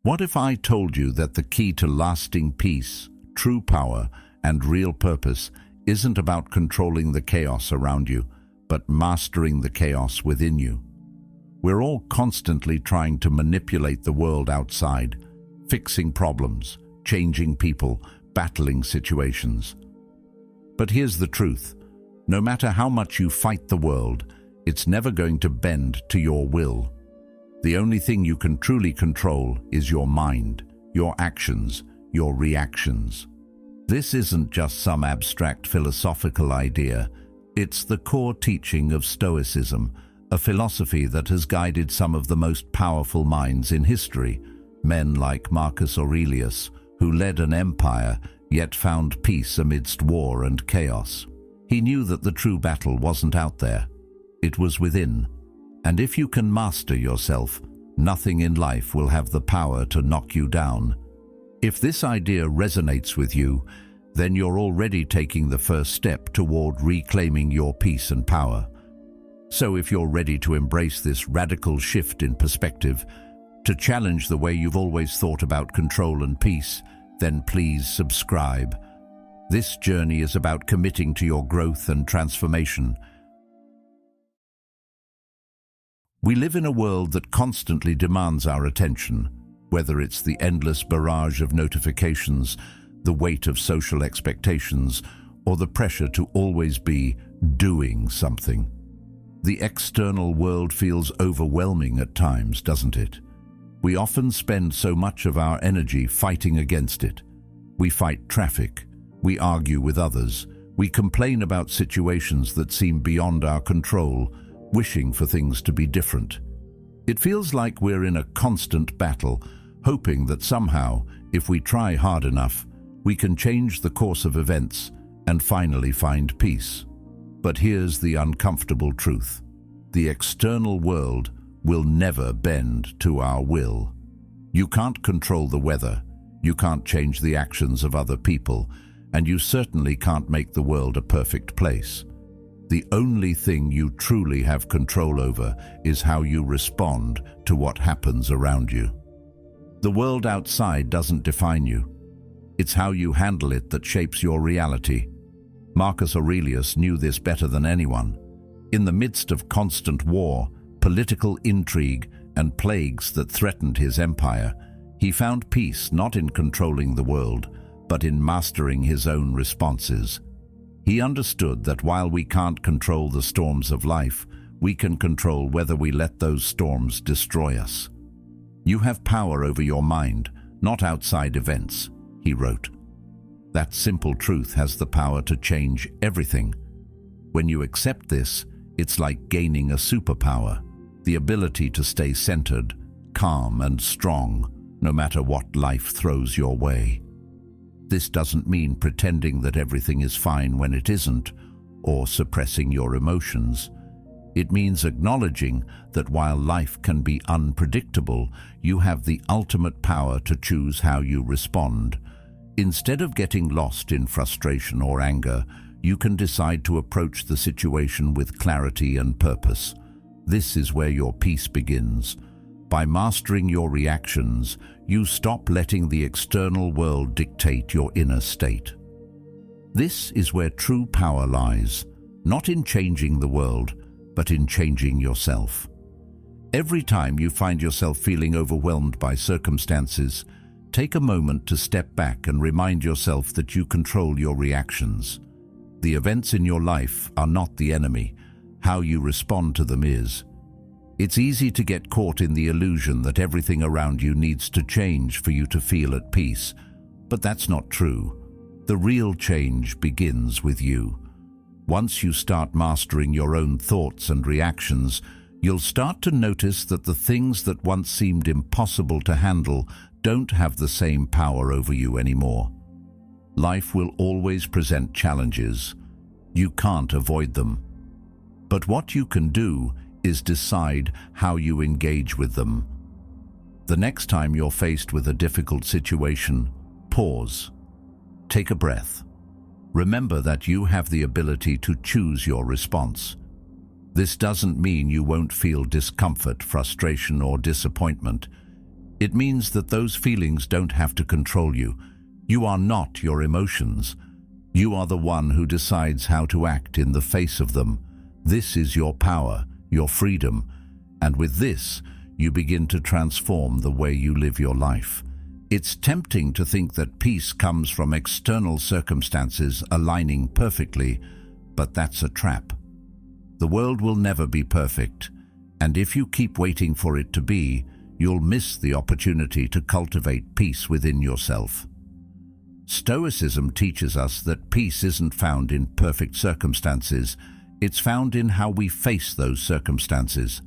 What if I told you that the key to lasting peace, true power, and real purpose isn't about controlling the chaos around you, but mastering the chaos within you? We're all constantly trying to manipulate the world outside, fixing problems, changing people, battling situations. But here's the truth. No matter how much you fight the world, it's never going to bend to your will. The only thing you can truly control is your mind, your actions, your reactions. This isn't just some abstract philosophical idea. It's the core teaching of Stoicism, a philosophy that has guided some of the most powerful minds in history, men like Marcus Aurelius, who led an empire yet found peace amidst war and chaos. He knew that the true battle wasn't out there, it was within. And if you can master yourself, nothing in life will have the power to knock you down. If this idea resonates with you, then you're already taking the first step toward reclaiming your peace and power. So if you're ready to embrace this radical shift in perspective, to challenge the way you've always thought about control and peace, then please subscribe. This journey is about committing to your growth and transformation. We live in a world that constantly demands our attention, whether it's the endless barrage of notifications, the weight of social expectations, or the pressure to always be doing something. The external world feels overwhelming at times, doesn't it? We often spend so much of our energy fighting against it. We fight traffic, we argue with others, we complain about situations that seem beyond our control, wishing for things to be different. It feels like we're in a constant battle, hoping that somehow, if we try hard enough, we can change the course of events and finally find peace. But here's the uncomfortable truth. The external world will never bend to our will. You can't control the weather, you can't change the actions of other people, and you certainly can't make the world a perfect place. The only thing you truly have control over is how you respond to what happens around you. The world outside doesn't define you. It's how you handle it that shapes your reality. Marcus Aurelius knew this better than anyone. In the midst of constant war, political intrigue, and plagues that threatened his empire, he found peace not in controlling the world, but in mastering his own responses. He understood that while we can't control the storms of life, we can control whether we let those storms destroy us. You have power over your mind, not outside events, he wrote. That simple truth has the power to change everything. When you accept this, it's like gaining a superpower, the ability to stay centered, calm and strong, no matter what life throws your way. This doesn't mean pretending that everything is fine when it isn't, or suppressing your emotions. It means acknowledging that while life can be unpredictable, you have the ultimate power to choose how you respond. Instead of getting lost in frustration or anger, you can decide to approach the situation with clarity and purpose. This is where your peace begins. By mastering your reactions, you stop letting the external world dictate your inner state. This is where true power lies, not in changing the world, but in changing yourself. Every time you find yourself feeling overwhelmed by circumstances, take a moment to step back and remind yourself that you control your reactions. The events in your life are not the enemy. How you respond to them is. It's easy to get caught in the illusion that everything around you needs to change for you to feel at peace, but that's not true. The real change begins with you. Once you start mastering your own thoughts and reactions, you'll start to notice that the things that once seemed impossible to handle don't have the same power over you anymore. Life will always present challenges. You can't avoid them. But what you can do is decide how you engage with them. The next time you're faced with a difficult situation, pause. Take a breath. Remember that you have the ability to choose your response. This doesn't mean you won't feel discomfort, frustration, or disappointment. It means that those feelings don't have to control you. You are not your emotions. You are the one who decides how to act in the face of them. This is your power, your freedom, and with this, you begin to transform the way you live your life. It's tempting to think that peace comes from external circumstances aligning perfectly, but that's a trap. The world will never be perfect, and if you keep waiting for it to be, you'll miss the opportunity to cultivate peace within yourself. Stoicism teaches us that peace isn't found in perfect circumstances, it's found in how we face those circumstances.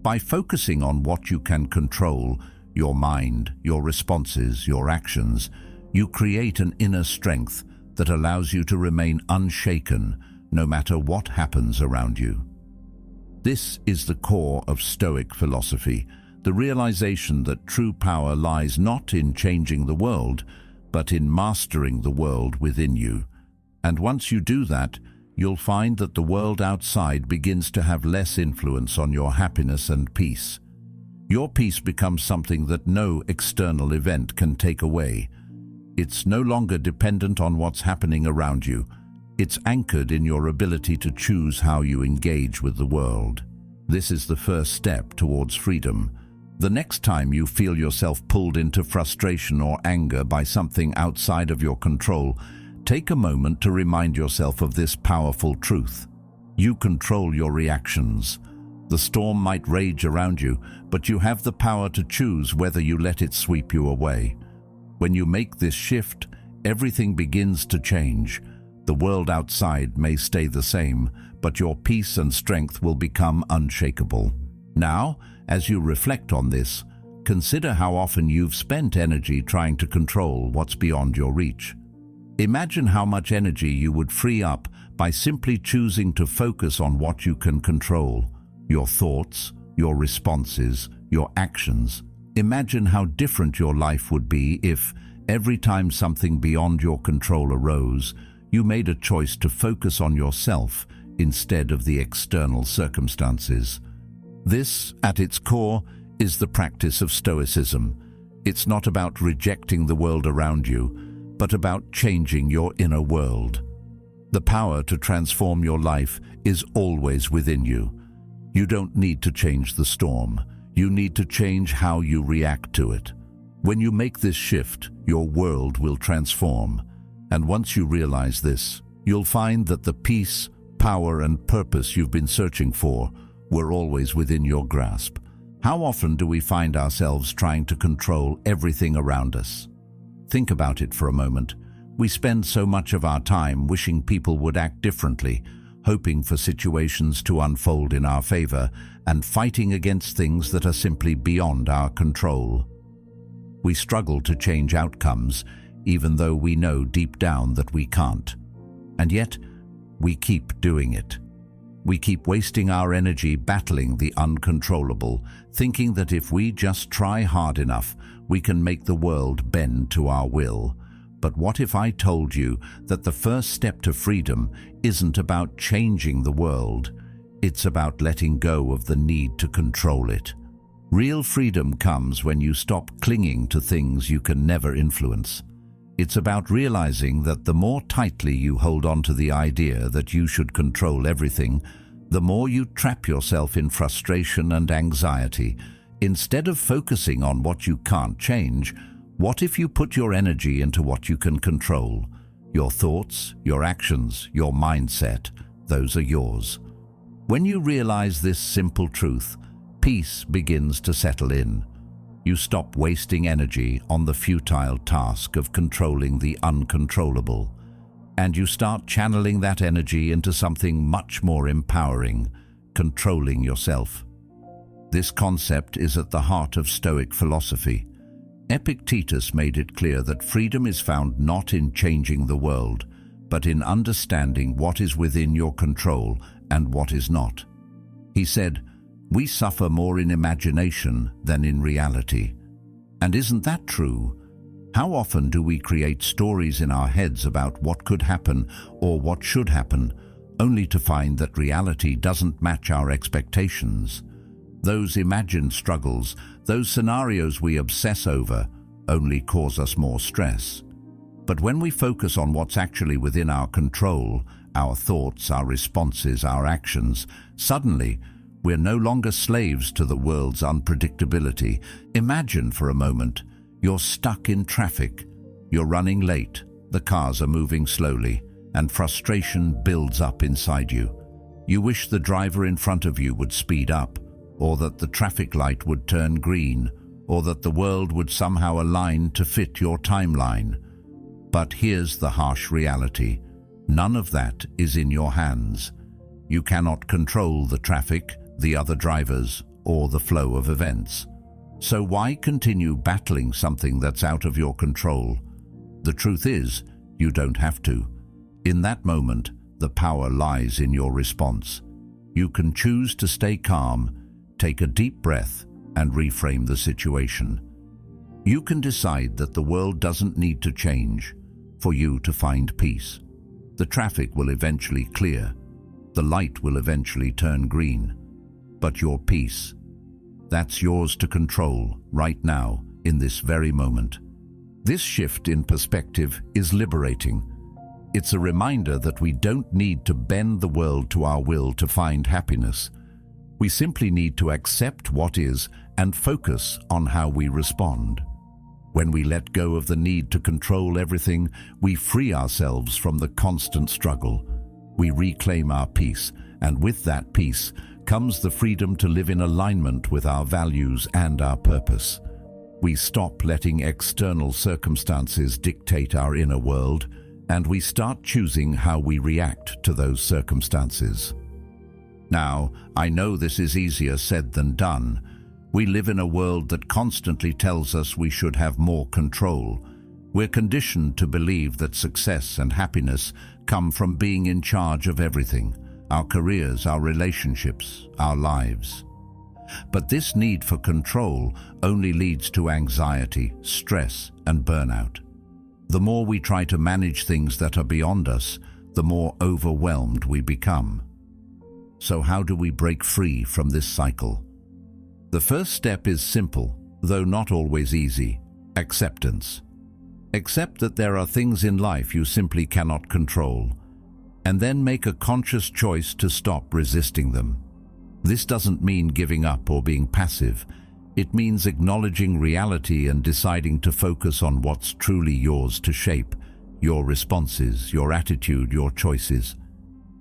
By focusing on what you can control, your mind, your responses, your actions, you create an inner strength that allows you to remain unshaken no matter what happens around you. This is the core of Stoic philosophy, the realization that true power lies not in changing the world, but in mastering the world within you. And once you do that, you'll find that the world outside begins to have less influence on your happiness and peace. Your peace becomes something that no external event can take away. It's no longer dependent on what's happening around you. It's anchored in your ability to choose how you engage with the world. This is the first step towards freedom. The next time you feel yourself pulled into frustration or anger by something outside of your control, take a moment to remind yourself of this powerful truth. You control your reactions. The storm might rage around you, but you have the power to choose whether you let it sweep you away. When you make this shift, everything begins to change. The world outside may stay the same, but your peace and strength will become unshakable. Now, as you reflect on this, consider how often you've spent energy trying to control what's beyond your reach. Imagine how much energy you would free up by simply choosing to focus on what you can control: your thoughts, your responses, your actions. Imagine how different your life would be if, every time something beyond your control arose, you made a choice to focus on yourself instead of the external circumstances. This, at its core, is the practice of Stoicism. It's not about rejecting the world around you, but about changing your inner world. The power to transform your life is always within you. You don't need to change the storm. You need to change how you react to it. When you make this shift, your world will transform. And once you realize this, you'll find that the peace, power, and purpose you've been searching for were always within your grasp. How often do we find ourselves trying to control everything around us? Think about it for a moment. We spend so much of our time wishing people would act differently, hoping for situations to unfold in our favor, and fighting against things that are simply beyond our control. We struggle to change outcomes, even though we know deep down that we can't. And yet, we keep doing it. We keep wasting our energy battling the uncontrollable, thinking that if we just try hard enough, we can make the world bend to our will. But what if I told you that the first step to freedom isn't about changing the world? It's about letting go of the need to control it. Real freedom comes when you stop clinging to things you can never influence. It's about realizing that the more tightly you hold on to the idea that you should control everything, the more you trap yourself in frustration and anxiety. Instead of focusing on what you can't change, what if you put your energy into what you can control? Your thoughts, your actions, your mindset, those are yours. When you realize this simple truth, peace begins to settle in. You stop wasting energy on the futile task of controlling the uncontrollable, and you start channeling that energy into something much more empowering: controlling yourself. This concept is at the heart of Stoic philosophy. Epictetus made it clear that freedom is found not in changing the world, but in understanding what is within your control and what is not. He said, "We suffer more in imagination than in reality." And isn't that true? How often do we create stories in our heads about what could happen or what should happen, only to find that reality doesn't match our expectations? Those imagined struggles, those scenarios we obsess over, only cause us more stress. But when we focus on what's actually within our control, our thoughts, our responses, our actions, suddenly we're no longer slaves to the world's unpredictability. Imagine for a moment, you're stuck in traffic, you're running late, the cars are moving slowly, and frustration builds up inside you. You wish the driver in front of you would speed up, or that the traffic light would turn green, or that the world would somehow align to fit your timeline. But here's the harsh reality. None of that is in your hands. You cannot control the traffic, the other drivers, or the flow of events. So why continue battling something that's out of your control? The truth is, you don't have to. In that moment, the power lies in your response. You can choose to stay calm, take a deep breath, and reframe the situation. You can decide that the world doesn't need to change for you to find peace. The traffic will eventually clear. The light will eventually turn green. But your peace, that's yours to control right now, in this very moment. This shift in perspective is liberating. It's a reminder that we don't need to bend the world to our will to find happiness. We simply need to accept what is and focus on how we respond. When we let go of the need to control everything, we free ourselves from the constant struggle. We reclaim our peace, and with that peace comes the freedom to live in alignment with our values and our purpose. We stop letting external circumstances dictate our inner world, and we start choosing how we react to those circumstances. Now, I know this is easier said than done. We live in a world that constantly tells us we should have more control. We're conditioned to believe that success and happiness come from being in charge of everything, our careers, our relationships, our lives. But this need for control only leads to anxiety, stress, and burnout. The more we try to manage things that are beyond us, the more overwhelmed we become. So how do we break free from this cycle? The first step is simple, though not always easy: acceptance. Accept that there are things in life you simply cannot control, and then make a conscious choice to stop resisting them. This doesn't mean giving up or being passive. It means acknowledging reality and deciding to focus on what's truly yours to shape: your responses, your attitude, your choices.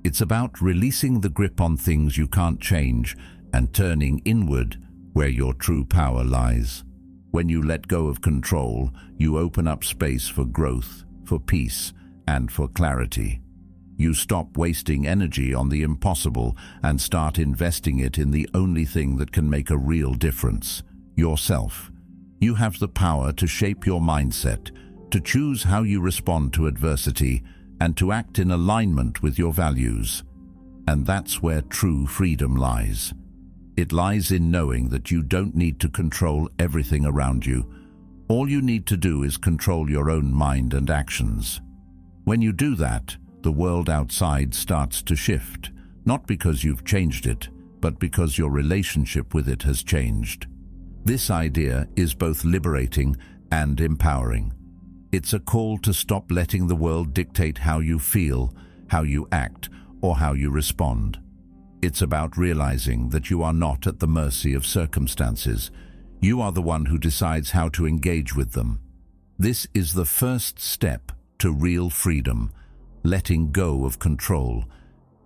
It's about releasing the grip on things you can't change and turning inward where your true power lies. When you let go of control, you open up space for growth, for peace, and for clarity. You stop wasting energy on the impossible and start investing it in the only thing that can make a real difference: yourself. You have the power to shape your mindset, to choose how you respond to adversity, and to act in alignment with your values. And that's where true freedom lies. It lies in knowing that you don't need to control everything around you. All you need to do is control your own mind and actions. When you do that, the world outside starts to shift, not because you've changed it, but because your relationship with it has changed. This idea is both liberating and empowering. It's a call to stop letting the world dictate how you feel, how you act, or how you respond. It's about realizing that you are not at the mercy of circumstances. You are the one who decides how to engage with them. This is the first step to real freedom, letting go of control.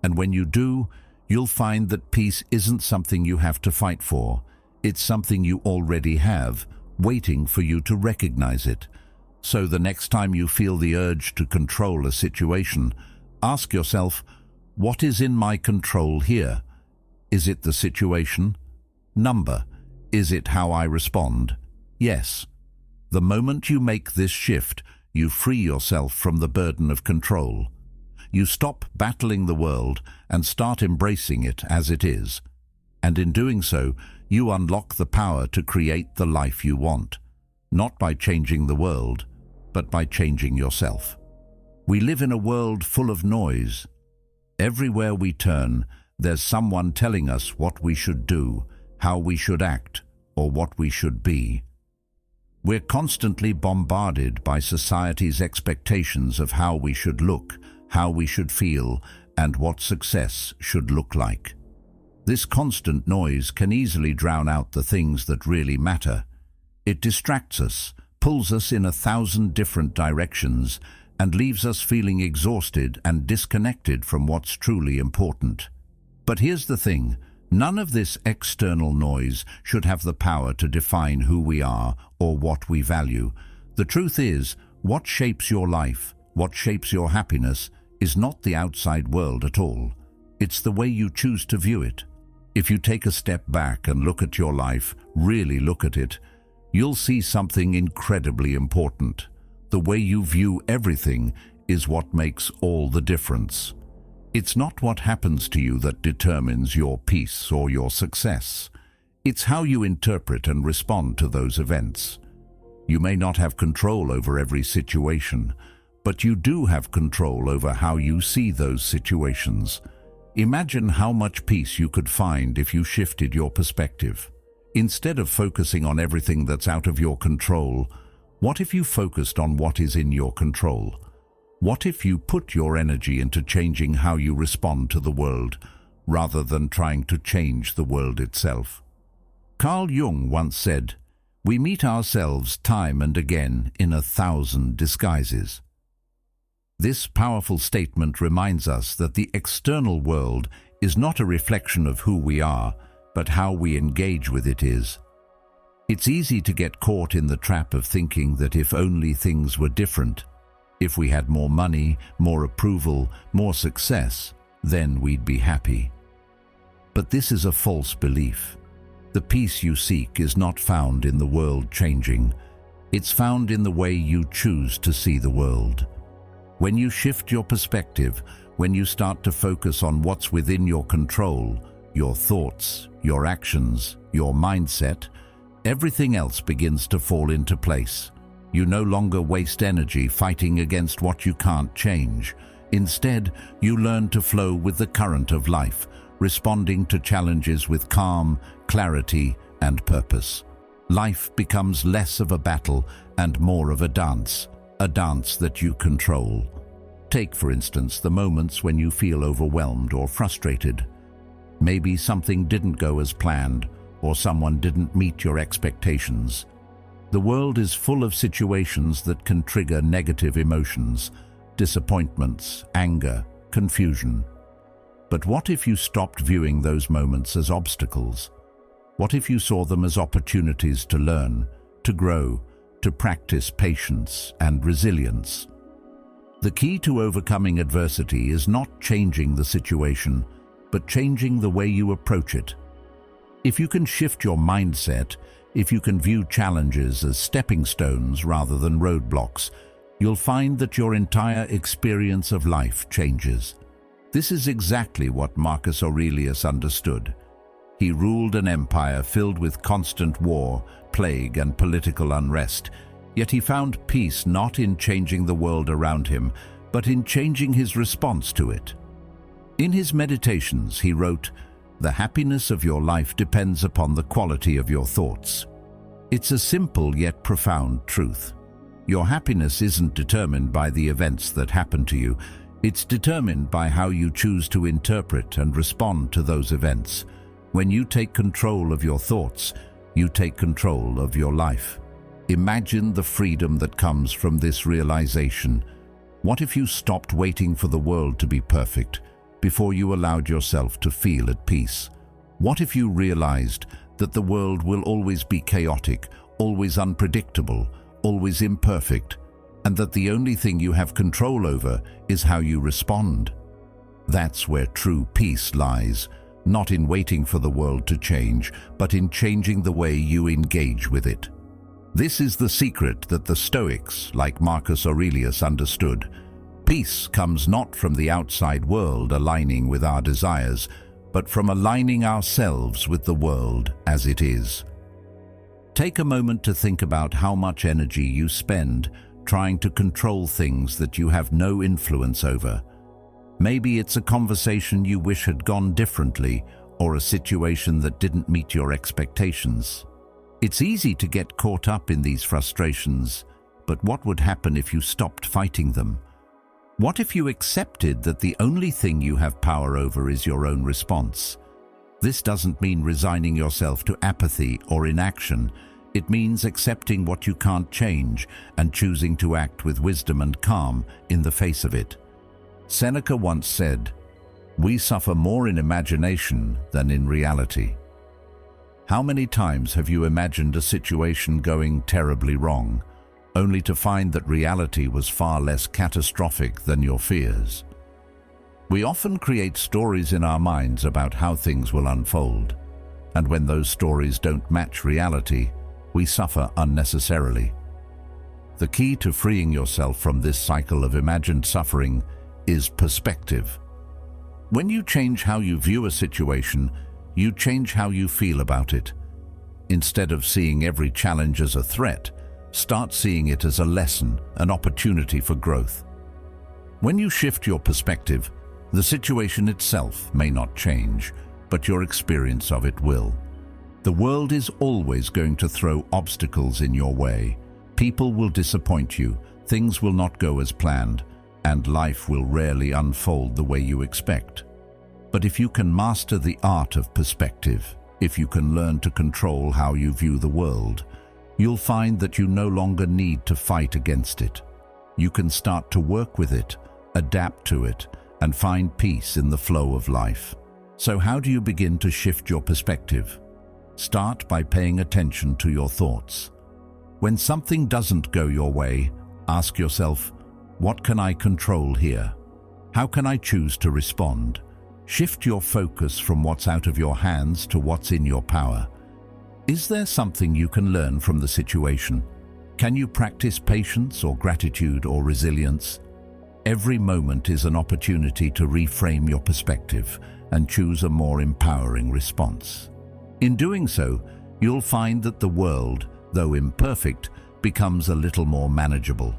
And when you do, you'll find that peace isn't something you have to fight for. It's something you already have, waiting for you to recognize it. So the next time you feel the urge to control a situation, ask yourself, what is in my control here? Is it the situation? Number. Is it how I respond? Yes. The moment you make this shift, you free yourself from the burden of control. You stop battling the world and start embracing it as it is. And in doing so, you unlock the power to create the life you want, not by changing the world, but by changing yourself. We live in a world full of noise. Everywhere we turn, there's someone telling us what we should do, how we should act, or what we should be. We're constantly bombarded by society's expectations of how we should look, how we should feel, and what success should look like. This constant noise can easily drown out the things that really matter. It distracts us, pulls us in 1,000 different directions, and leaves us feeling exhausted and disconnected from what's truly important. But here's the thing. None of this external noise should have the power to define who we are or what we value. The truth is, what shapes your life, what shapes your happiness, is not the outside world at all. It's the way you choose to view it. If you take a step back and look at your life, really look at it, you'll see something incredibly important. The way you view everything is what makes all the difference. It's not what happens to you that determines your peace or your success. It's how you interpret and respond to those events. You may not have control over every situation, but you do have control over how you see those situations. Imagine how much peace you could find if you shifted your perspective. Instead of focusing on everything that's out of your control, what if you focused on what is in your control? What if you put your energy into changing how you respond to the world, rather than trying to change the world itself? Carl Jung once said, "We meet ourselves time and again in 1,000 disguises." This powerful statement reminds us that the external world is not a reflection of who we are, but how we engage with it is. It's easy to get caught in the trap of thinking that if only things were different, if we had more money, more approval, more success, then we'd be happy. But this is a false belief. The peace you seek is not found in the world changing. It's found in the way you choose to see the world. When you shift your perspective, when you start to focus on what's within your control, your thoughts, your actions, your mindset, everything else begins to fall into place. You no longer waste energy fighting against what you can't change. Instead, you learn to flow with the current of life, responding to challenges with calm, clarity, and purpose. Life becomes less of a battle and more of a dance that you control. Take, for instance, the moments when you feel overwhelmed or frustrated. Maybe something didn't go as planned, or someone didn't meet your expectations. The world is full of situations that can trigger negative emotions, disappointments, anger, confusion. But what if you stopped viewing those moments as obstacles? What if you saw them as opportunities to learn, to grow, to practice patience and resilience? The key to overcoming adversity is not changing the situation, but changing the way you approach it. If you can shift your mindset, if you can view challenges as stepping stones rather than roadblocks, you'll find that your entire experience of life changes. This is exactly what Marcus Aurelius understood. He ruled an empire filled with constant war, plague, and political unrest, yet he found peace not in changing the world around him, but in changing his response to it. In his meditations, he wrote, "The happiness of your life depends upon the quality of your thoughts." It's a simple yet profound truth. Your happiness isn't determined by the events that happen to you. It's determined by how you choose to interpret and respond to those events. When you take control of your thoughts, you take control of your life. Imagine the freedom that comes from this realization. What if you stopped waiting for the world to be perfect before you allowed yourself to feel at peace? What if you realized that the world will always be chaotic, always unpredictable, always imperfect, and that the only thing you have control over is how you respond? That's where true peace lies, not in waiting for the world to change, but in changing the way you engage with it. This is the secret that the Stoics, like Marcus Aurelius, understood. Peace comes not from the outside world aligning with our desires, but from aligning ourselves with the world as it is. Take a moment to think about how much energy you spend trying to control things that you have no influence over. Maybe it's a conversation you wish had gone differently, or a situation that didn't meet your expectations. It's easy to get caught up in these frustrations, but what would happen if you stopped fighting them? What if you accepted that the only thing you have power over is your own response? This doesn't mean resigning yourself to apathy or inaction. It means accepting what you can't change and choosing to act with wisdom and calm in the face of it. Seneca once said, "We suffer more in imagination than in reality." How many times have you imagined a situation going terribly wrong, only to find that reality was far less catastrophic than your fears? We often create stories in our minds about how things will unfold, and when those stories don't match reality, we suffer unnecessarily. The key to freeing yourself from this cycle of imagined suffering is perspective. When you change how you view a situation, you change how you feel about it. Instead of seeing every challenge as a threat, start seeing it as a lesson, an opportunity for growth. When you shift your perspective, the situation itself may not change, but your experience of it will. The world is always going to throw obstacles in your way. People will disappoint you, things will not go as planned, and life will rarely unfold the way you expect. But if you can master the art of perspective, if you can learn to control how you view the world, you'll find that you no longer need to fight against it. You can start to work with it, adapt to it, and find peace in the flow of life. So how do you begin to shift your perspective? Start by paying attention to your thoughts. When something doesn't go your way, ask yourself, what can I control here? How can I choose to respond? Shift your focus from what's out of your hands to what's in your power. Is there something you can learn from the situation? Can you practice patience or gratitude or resilience? Every moment is an opportunity to reframe your perspective and choose a more empowering response. In doing so, you'll find that the world, though imperfect, becomes a little more manageable.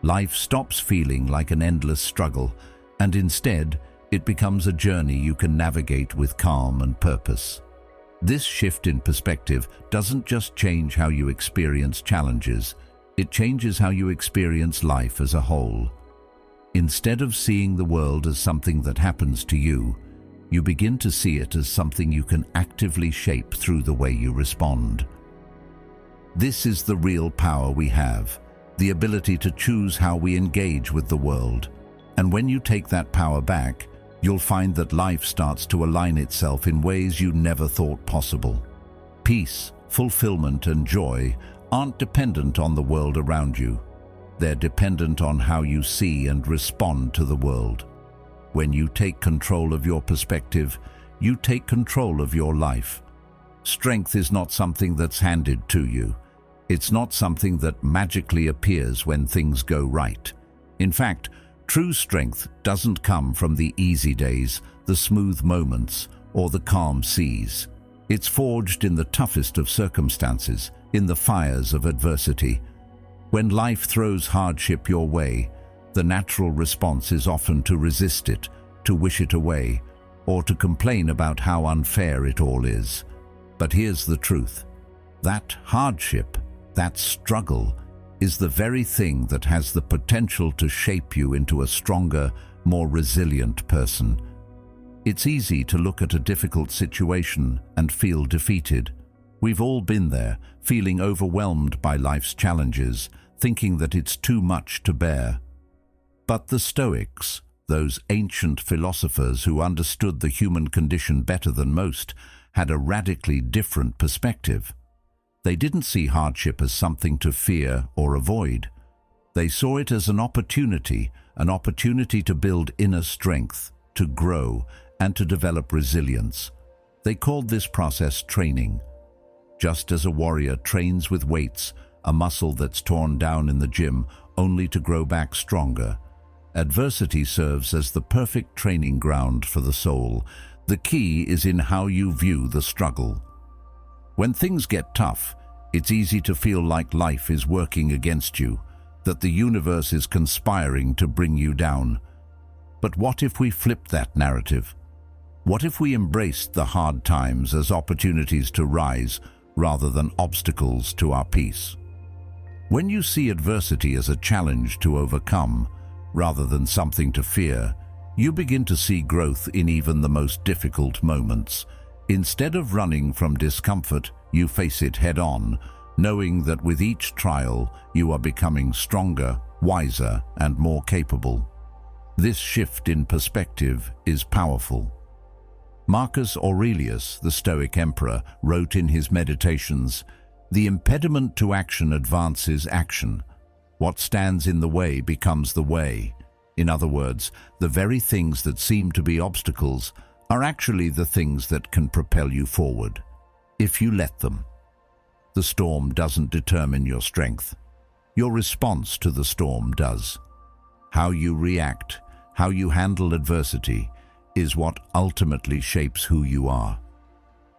Life stops feeling like an endless struggle, and instead, it becomes a journey you can navigate with calm and purpose. This shift in perspective doesn't just change how you experience challenges, it changes how you experience life as a whole. Instead of seeing the world as something that happens to you, you begin to see it as something you can actively shape through the way you respond. This is the real power we have, the ability to choose how we engage with the world. And when you take that power back, you'll find that life starts to align itself in ways you never thought possible. Peace, fulfillment, and joy aren't dependent on the world around you. They're dependent on how you see and respond to the world. When you take control of your perspective, you take control of your life. Strength is not something that's handed to you. It's not something that magically appears when things go right. In fact, true strength doesn't come from the easy days, the smooth moments, or the calm seas. It's forged in the toughest of circumstances, in the fires of adversity. When life throws hardship your way, the natural response is often to resist it, to wish it away, or to complain about how unfair it all is. But here's the truth. That hardship, that struggle, is the very thing that has the potential to shape you into a stronger, more resilient person. It's easy to look at a difficult situation and feel defeated. We've all been there, feeling overwhelmed by life's challenges, thinking that it's too much to bear. But the Stoics, those ancient philosophers who understood the human condition better than most, had a radically different perspective. They didn't see hardship as something to fear or avoid. They saw it as an opportunity to build inner strength, to grow, and to develop resilience. They called this process training. Just as a warrior trains with weights, a muscle that's torn down in the gym only to grow back stronger, adversity serves as the perfect training ground for the soul. The key is in how you view the struggle. When things get tough, it's easy to feel like life is working against you, that the universe is conspiring to bring you down. But what if we flip that narrative? What if we embraced the hard times as opportunities to rise rather than obstacles to our peace? When you see adversity as a challenge to overcome rather than something to fear, you begin to see growth in even the most difficult moments. Instead of running from discomfort, you face it head-on, knowing that with each trial you are becoming stronger, wiser, and more capable. This shift in perspective is powerful. Marcus Aurelius, the Stoic emperor, wrote in his Meditations, "The impediment to action advances action. What stands in the way becomes the way." In other words, the very things that seem to be obstacles are actually the things that can propel you forward, if you let them. The storm doesn't determine your strength. Your response to the storm does. How you react, how you handle adversity, is what ultimately shapes who you are.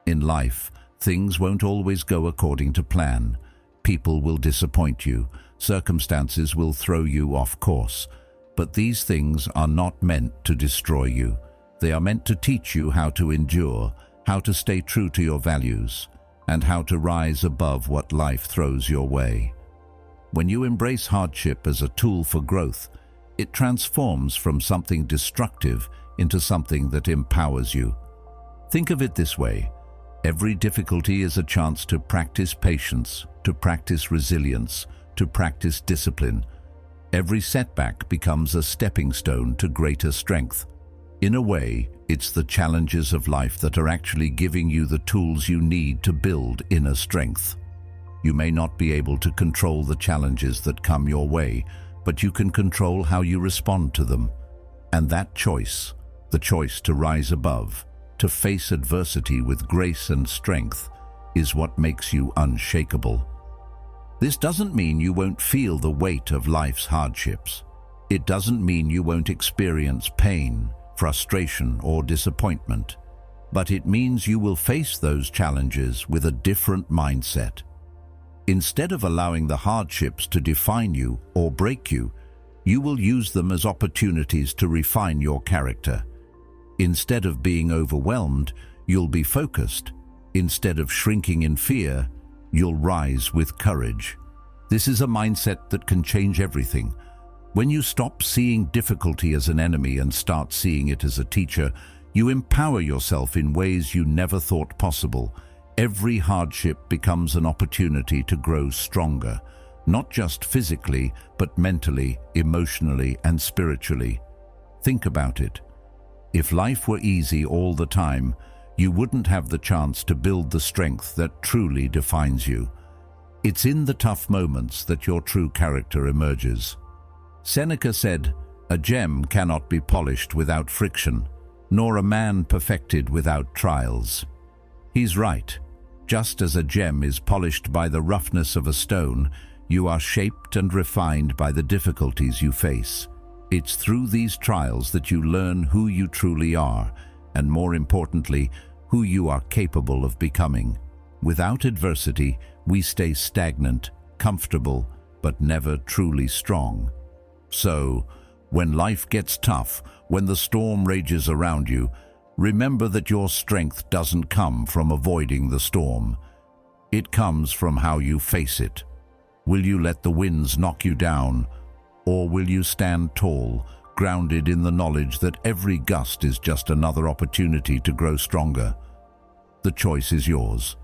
In life, things won't always go according to plan. People will disappoint you. Circumstances will throw you off course. But these things are not meant to destroy you. They are meant to teach you how to endure, how to stay true to your values, and how to rise above what life throws your way. When you embrace hardship as a tool for growth, it transforms from something destructive into something that empowers you. Think of it this way: every difficulty is a chance to practice patience, to practice resilience, to practice discipline. Every setback becomes a stepping stone to greater strength. In a way, it's the challenges of life that are actually giving you the tools you need to build inner strength. You may not be able to control the challenges that come your way, but you can control how you respond to them. And that choice, the choice to rise above, to face adversity with grace and strength, is what makes you unshakable. This doesn't mean you won't feel the weight of life's hardships. It doesn't mean you won't experience pain, frustration, or disappointment. But it means you will face those challenges with a different mindset. Instead of allowing the hardships to define you or break you, you will use them as opportunities to refine your character. Instead of being overwhelmed, you'll be focused. Instead of shrinking in fear, you'll rise with courage. This is a mindset that can change everything. When you stop seeing difficulty as an enemy and start seeing it as a teacher, you empower yourself in ways you never thought possible. Every hardship becomes an opportunity to grow stronger, not just physically, but mentally, emotionally, and spiritually. Think about it. If life were easy all the time, you wouldn't have the chance to build the strength that truly defines you. It's in the tough moments that your true character emerges. Seneca said, "A gem cannot be polished without friction, nor a man perfected without trials." He's right. Just as a gem is polished by the roughness of a stone, you are shaped and refined by the difficulties you face. It's through these trials that you learn who you truly are, and more importantly, who you are capable of becoming. Without adversity, we stay stagnant, comfortable, but never truly strong. So, when life gets tough, when the storm rages around you, remember that your strength doesn't come from avoiding the storm. It comes from how you face it. Will you let the winds knock you down, or will you stand tall, grounded in the knowledge that every gust is just another opportunity to grow stronger? The choice is yours.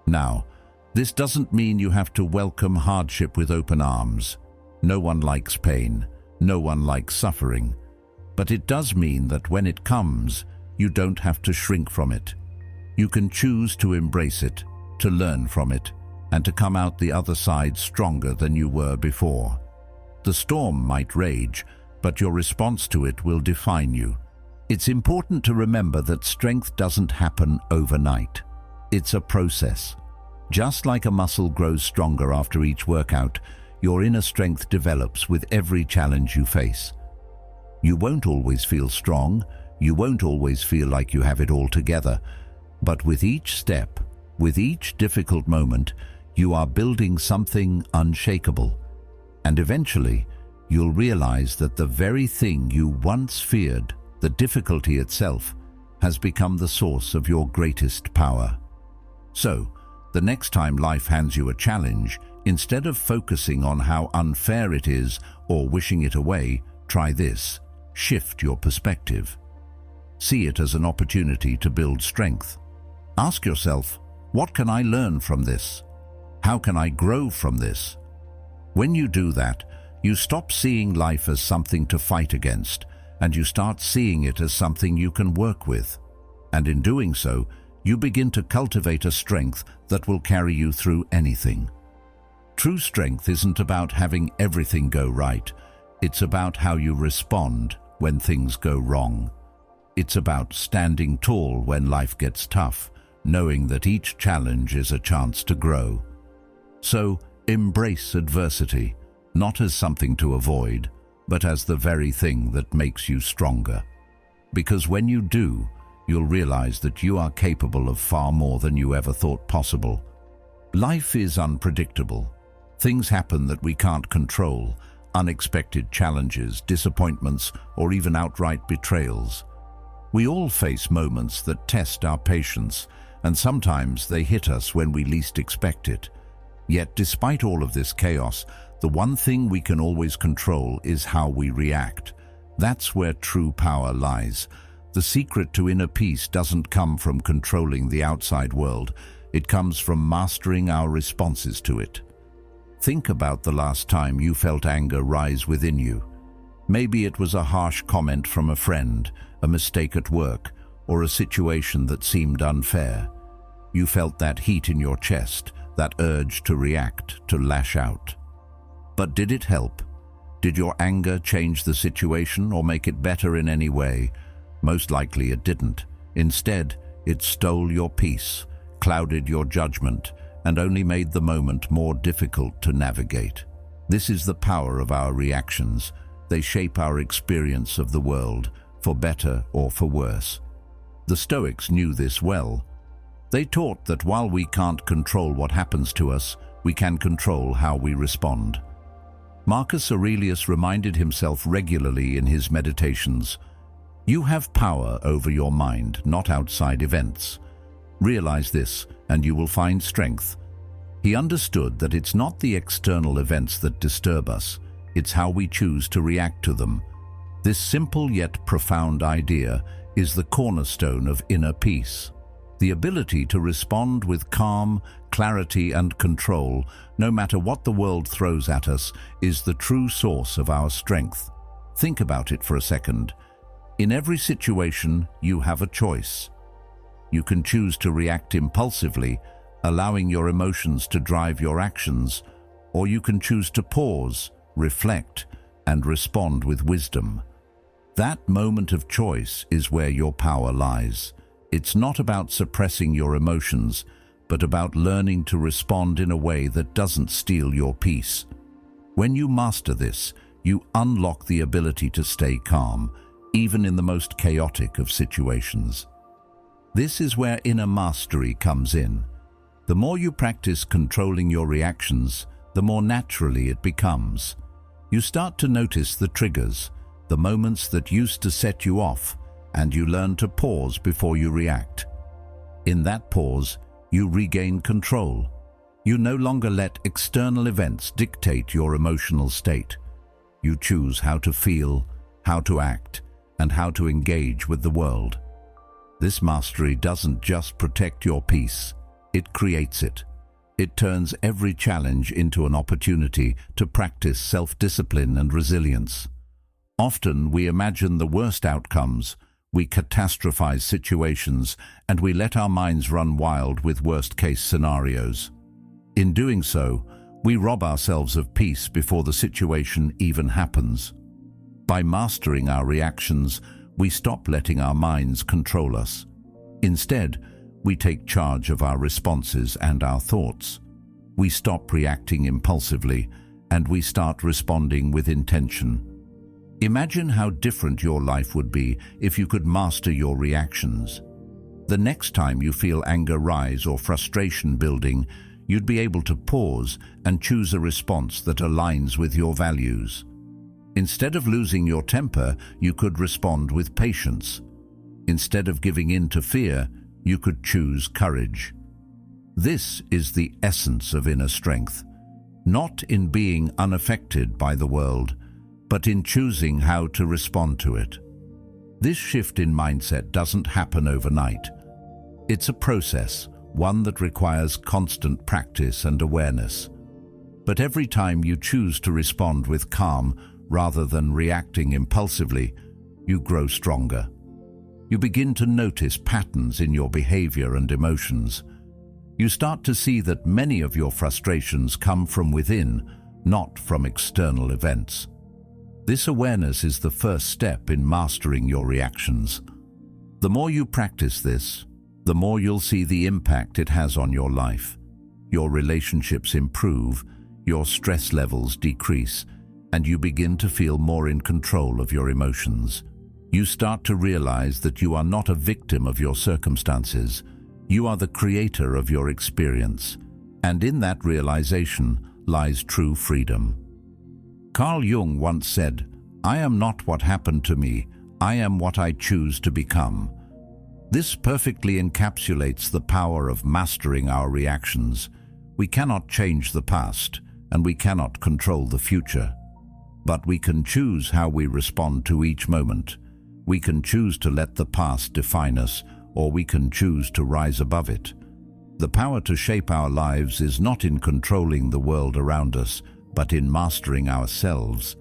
Now, this doesn't mean you have to welcome hardship with open arms. No one likes pain. No one likes suffering. But it does mean that when it comes, you don't have to shrink from it. You can choose to embrace it, to learn from it, and to come out the other side stronger than you were before. The storm might rage, but your response to it will define you. It's important to remember that strength doesn't happen overnight. It's a process. Just like a muscle grows stronger after each workout, your inner strength develops with every challenge you face. You won't always feel strong, you won't always feel like you have it all together, but with each step, with each difficult moment, you are building something unshakable. And eventually, you'll realize that the very thing you once feared, the difficulty itself, has become the source of your greatest power. So, the next time life hands you a challenge, instead of focusing on how unfair it is or wishing it away, try this. Shift your perspective. See it as an opportunity to build strength. Ask yourself, what can I learn from this? How can I grow from this? When you do that, you stop seeing life as something to fight against, and you start seeing it as something you can work with. And in doing so, you begin to cultivate a strength that will carry you through anything. True strength isn't about having everything go right. It's about how you respond when things go wrong. It's about standing tall when life gets tough, knowing that each challenge is a chance to grow. So, embrace adversity, not as something to avoid, but as the very thing that makes you stronger. Because when you do, you'll realize that you are capable of far more than you ever thought possible. Life is unpredictable. Things happen that we can't control, unexpected challenges, disappointments, or even outright betrayals. We all face moments that test our patience, and sometimes they hit us when we least expect it. Yet, despite all of this chaos, the one thing we can always control is how we react. That's where true power lies. The secret to inner peace doesn't come from controlling the outside world. It comes from mastering our responses to it. Think about the last time you felt anger rise within you. Maybe it was a harsh comment from a friend, a mistake at work, or a situation that seemed unfair. You felt that heat in your chest, that urge to react, to lash out. But did it help? Did your anger change the situation or make it better in any way? Most likely it didn't. Instead, it stole your peace, clouded your judgment, and only made the moment more difficult to navigate. This is the power of our reactions. They shape our experience of the world, for better or for worse. The Stoics knew this well. They taught that while we can't control what happens to us, we can control how we respond. Marcus Aurelius reminded himself regularly in his meditations, "You have power over your mind, not outside events. Realize this, and you will find strength." He understood that it's not the external events that disturb us, it's how we choose to react to them. This simple yet profound idea is the cornerstone of inner peace. The ability to respond with calm, clarity, and control, no matter what the world throws at us, is the true source of our strength. Think about it for a second. In every situation, you have a choice. You can choose to react impulsively, allowing your emotions to drive your actions, or you can choose to pause, reflect, and respond with wisdom. That moment of choice is where your power lies. It's not about suppressing your emotions, but about learning to respond in a way that doesn't steal your peace. When you master this, you unlock the ability to stay calm, even in the most chaotic of situations. This is where inner mastery comes in. The more you practice controlling your reactions, the more naturally it becomes. You start to notice the triggers, the moments that used to set you off, and you learn to pause before you react. In that pause, you regain control. You no longer let external events dictate your emotional state. You choose how to feel, how to act, and how to engage with the world. This mastery doesn't just protect your peace, it creates it. It turns every challenge into an opportunity to practice self-discipline and resilience. Often we imagine the worst outcomes, we catastrophize situations, and we let our minds run wild with worst-case scenarios. In doing so, we rob ourselves of peace before the situation even happens. By mastering our reactions, we stop letting our minds control us. Instead, we take charge of our responses and our thoughts. We stop reacting impulsively, and we start responding with intention. Imagine how different your life would be if you could master your reactions. The next time you feel anger rise or frustration building, you'd be able to pause and choose a response that aligns with your values. Instead of losing your temper, you could respond with patience. Instead of giving in to fear, you could choose courage. This is the essence of inner strength, not in being unaffected by the world, but in choosing how to respond to it. This shift in mindset doesn't happen overnight. It's a process, one that requires constant practice and awareness. But every time you choose to respond with calm rather than reacting impulsively, you grow stronger. You begin to notice patterns in your behavior and emotions. You start to see that many of your frustrations come from within, not from external events. This awareness is the first step in mastering your reactions. The more you practice this, the more you'll see the impact it has on your life. Your relationships improve, your stress levels decrease, and you begin to feel more in control of your emotions. You start to realize that you are not a victim of your circumstances. You are the creator of your experience, and in that realization lies true freedom. Carl Jung once said, "I am not what happened to me, I am what I choose to become." This perfectly encapsulates the power of mastering our reactions. We cannot change the past, and we cannot control the future. But we can choose how we respond to each moment. We can choose to let the past define us, or we can choose to rise above it. The power to shape our lives is not in controlling the world around us, but in mastering ourselves.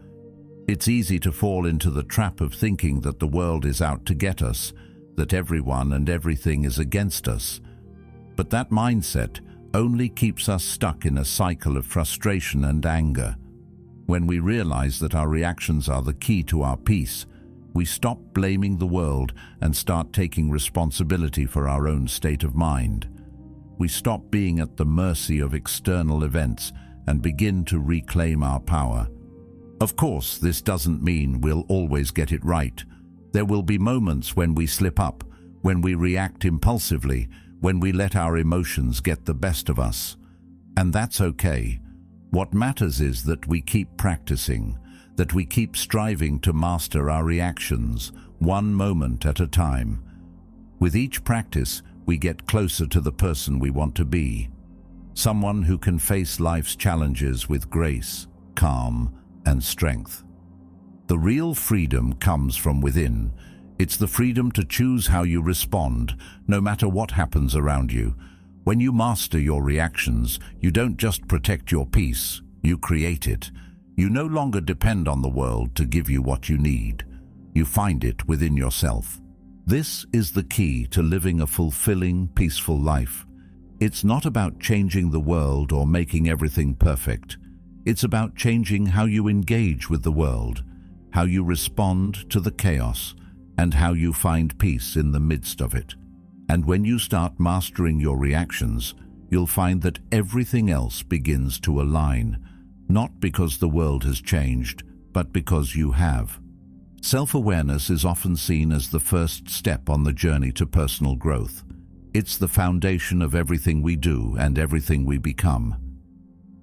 It's easy to fall into the trap of thinking that the world is out to get us, that everyone and everything is against us. But that mindset only keeps us stuck in a cycle of frustration and anger. When we realize that our reactions are the key to our peace, we stop blaming the world and start taking responsibility for our own state of mind. We stop being at the mercy of external events and begin to reclaim our power. Of course, this doesn't mean we'll always get it right. There will be moments when we slip up, when we react impulsively, when we let our emotions get the best of us. And that's okay. What matters is that we keep practicing, that we keep striving to master our reactions, one moment at a time. With each practice, we get closer to the person we want to be. Someone who can face life's challenges with grace, calm, and strength. The real freedom comes from within. It's the freedom to choose how you respond, no matter what happens around you. When you master your reactions, you don't just protect your peace, you create it. You no longer depend on the world to give you what you need. You find it within yourself. This is the key to living a fulfilling, peaceful life. It's not about changing the world or making everything perfect. It's about changing how you engage with the world, how you respond to the chaos, and how you find peace in the midst of it. And when you start mastering your reactions, you'll find that everything else begins to align, not because the world has changed, but because you have. Self-awareness is often seen as the first step on the journey to personal growth. It's the foundation of everything we do and everything we become.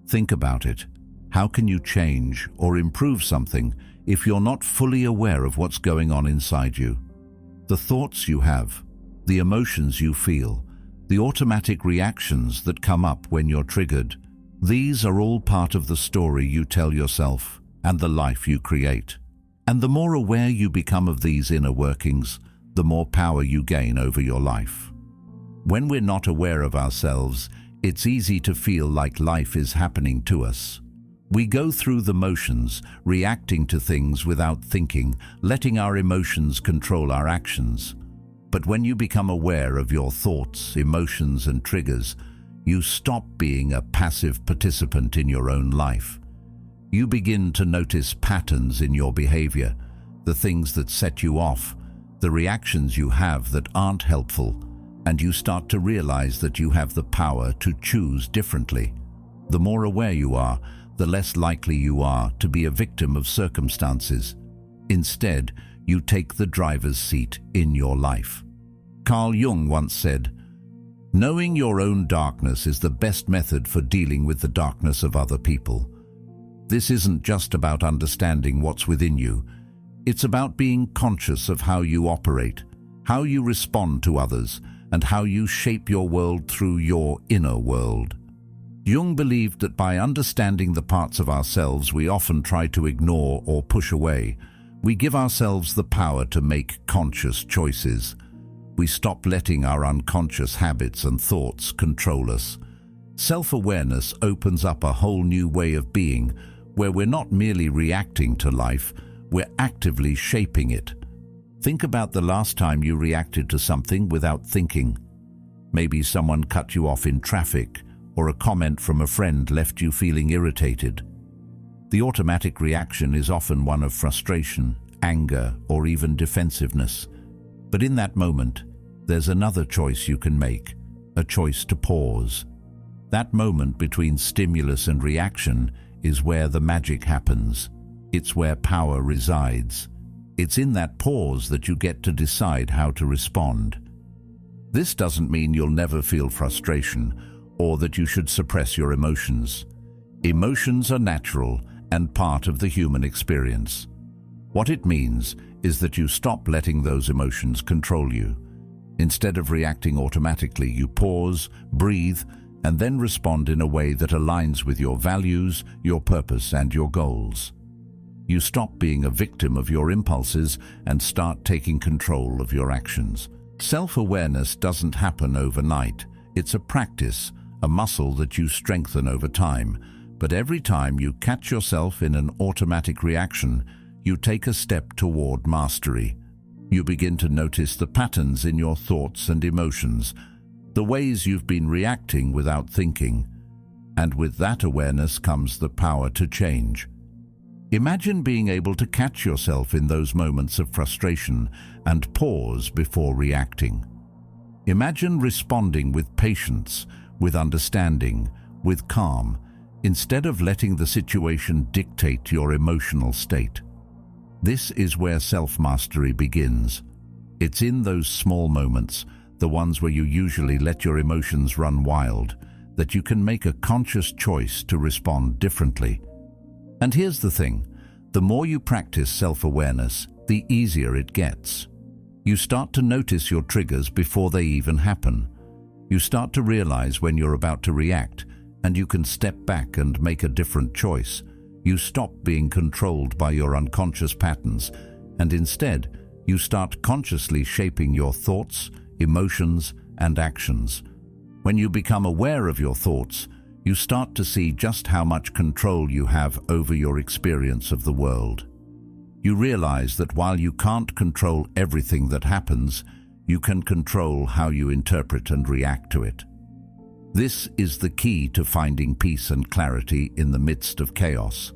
Think about it. How can you change or improve something if you're not fully aware of what's going on inside you? The thoughts you have, the emotions you feel, the automatic reactions that come up when you're triggered, these are all part of the story you tell yourself and the life you create. And the more aware you become of these inner workings, the more power you gain over your life. When we're not aware of ourselves, it's easy to feel like life is happening to us. We go through the motions, reacting to things without thinking, letting our emotions control our actions. But when you become aware of your thoughts, emotions, and triggers, you stop being a passive participant in your own life. You begin to notice patterns in your behavior, the things that set you off, the reactions you have that aren't helpful, and you start to realize that you have the power to choose differently. The more aware you are, the less likely you are to be a victim of circumstances. Instead, you take the driver's seat in your life. Carl Jung once said, "Knowing your own darkness is the best method for dealing with the darkness of other people." This isn't just about understanding what's within you. It's about being conscious of how you operate, how you respond to others, and how you shape your world through your inner world. Jung believed that by understanding the parts of ourselves we often try to ignore or push away, we give ourselves the power to make conscious choices. We stop letting our unconscious habits and thoughts control us. Self-awareness opens up a whole new way of being, where we're not merely reacting to life, we're actively shaping it. Think about the last time you reacted to something without thinking. Maybe someone cut you off in traffic, or a comment from a friend left you feeling irritated. The automatic reaction is often one of frustration, anger, or even defensiveness. But in that moment, there's another choice you can make, a choice to pause. That moment between stimulus and reaction is where the magic happens. It's where power resides. It's in that pause that you get to decide how to respond. This doesn't mean you'll never feel frustration or that you should suppress your emotions. Emotions are natural and part of the human experience. What it means is that you stop letting those emotions control you. Instead of reacting automatically, you pause, breathe, and then respond in a way that aligns with your values, your purpose, and your goals. You stop being a victim of your impulses and start taking control of your actions. Self-awareness doesn't happen overnight. It's a practice, a muscle that you strengthen over time. But every time you catch yourself in an automatic reaction, you take a step toward mastery. You begin to notice the patterns in your thoughts and emotions, the ways you've been reacting without thinking. And with that awareness comes the power to change. Imagine being able to catch yourself in those moments of frustration and pause before reacting. Imagine responding with patience, with understanding, with calm, instead of letting the situation dictate your emotional state. This is where self-mastery begins. It's in those small moments, the ones where you usually let your emotions run wild, that you can make a conscious choice to respond differently. And here's the thing, the more you practice self-awareness, the easier it gets. You start to notice your triggers before they even happen. You start to realize when you're about to react, and you can step back and make a different choice. You stop being controlled by your unconscious patterns, and instead, you start consciously shaping your thoughts, emotions, and actions. When you become aware of your thoughts, you start to see just how much control you have over your experience of the world. You realize that while you can't control everything that happens, you can control how you interpret and react to it. This is the key to finding peace and clarity in the midst of chaos.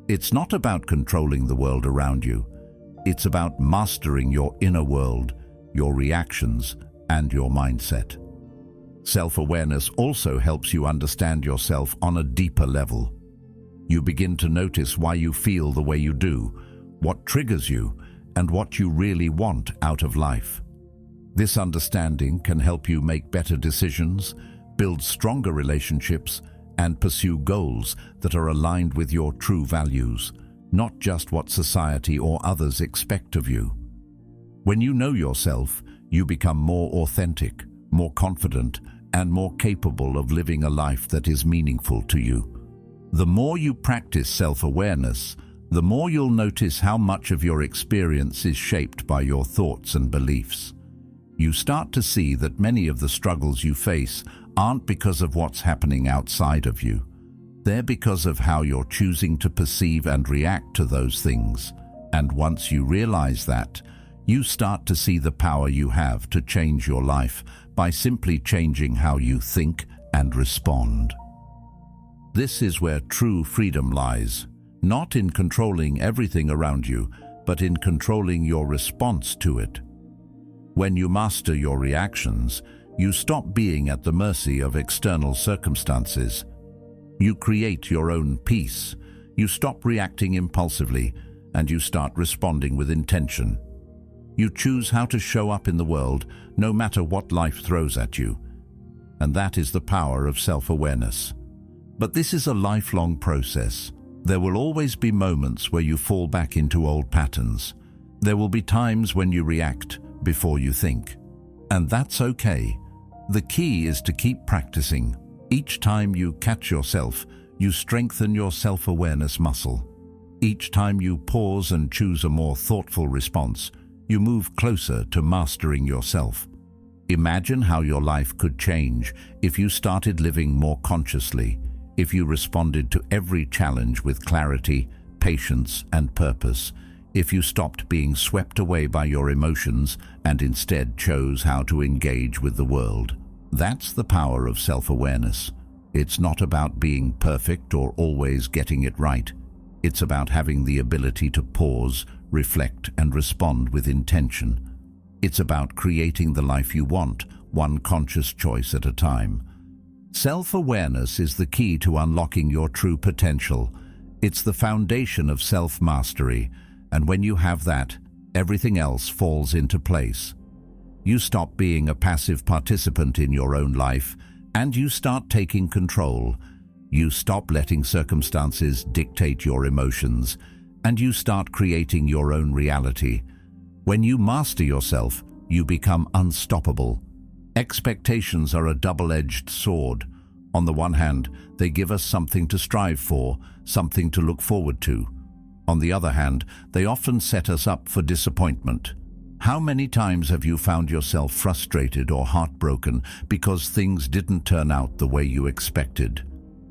It's not about controlling the world around you. It's about mastering your inner world, your reactions, and your mindset. Self-awareness also helps you understand yourself on a deeper level. You begin to notice why you feel the way you do, what triggers you, and what you really want out of life. This understanding can help you make better decisions, build stronger relationships, and pursue goals that are aligned with your true values, not just what society or others expect of you. When you know yourself, you become more authentic, more confident, and more capable of living a life that is meaningful to you. The more you practice self-awareness, the more you'll notice how much of your experience is shaped by your thoughts and beliefs. You start to see that many of the struggles you face aren't because of what's happening outside of you. They're because of how you're choosing to perceive and react to those things. And once you realize that, you start to see the power you have to change your life by simply changing how you think and respond. This is where true freedom lies, not in controlling everything around you, but in controlling your response to it. When you master your reactions, you stop being at the mercy of external circumstances. You create your own peace. You stop reacting impulsively, and you start responding with intention. You choose how to show up in the world, no matter what life throws at you. And that is the power of self-awareness. But this is a lifelong process. There will always be moments where you fall back into old patterns. There will be times when you react, before you think. And that's okay. The key is to keep practicing. Each time you catch yourself, you strengthen your self-awareness muscle. Each time you pause and choose a more thoughtful response, you move closer to mastering yourself. Imagine how your life could change if you started living more consciously, if you responded to every challenge with clarity, patience, and purpose, if you stopped being swept away by your emotions and instead chose how to engage with the world. That's the power of self-awareness. It's not about being perfect or always getting it right. It's about having the ability to pause, reflect, and respond with intention. It's about creating the life you want, one conscious choice at a time. Self-awareness is the key to unlocking your true potential. It's the foundation of self-mastery, and when you have that, everything else falls into place. You stop being a passive participant in your own life, and you start taking control. You stop letting circumstances dictate your emotions, and you start creating your own reality. When you master yourself, you become unstoppable. Expectations are a double-edged sword. On the one hand, they give us something to strive for, something to look forward to. On the other hand, they often set us up for disappointment. How many times have you found yourself frustrated or heartbroken because things didn't turn out the way you expected?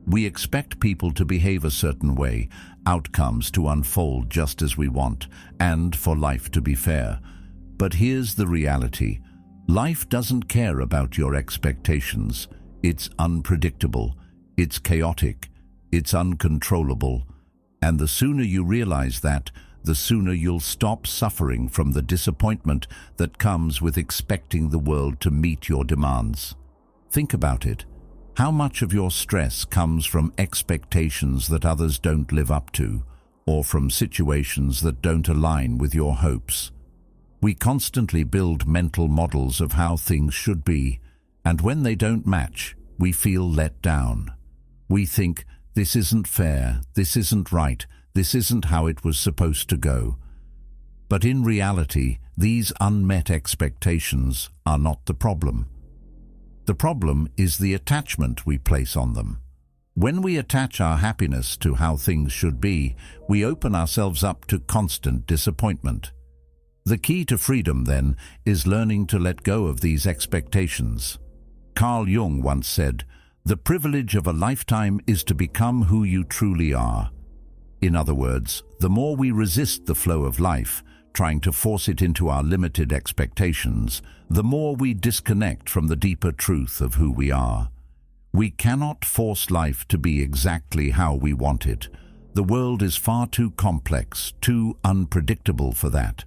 We expect people to behave a certain way, outcomes to unfold just as we want, and for life to be fair. But here's the reality. Life doesn't care about your expectations. It's unpredictable, it's chaotic, it's uncontrollable. And the sooner you realize that, the sooner you'll stop suffering from the disappointment that comes with expecting the world to meet your demands. Think about it. How much of your stress comes from expectations that others don't live up to, or from situations that don't align with your hopes? We constantly build mental models of how things should be, and when they don't match, we feel let down. We think, this isn't fair, this isn't right, this isn't how it was supposed to go. But in reality, these unmet expectations are not the problem. The problem is the attachment we place on them. When we attach our happiness to how things should be, we open ourselves up to constant disappointment. The key to freedom, then, is learning to let go of these expectations. Carl Jung once said, "The privilege of a lifetime is to become who you truly are." In other words, the more we resist the flow of life, trying to force it into our limited expectations, the more we disconnect from the deeper truth of who we are. We cannot force life to be exactly how we want it. The world is far too complex, too unpredictable for that.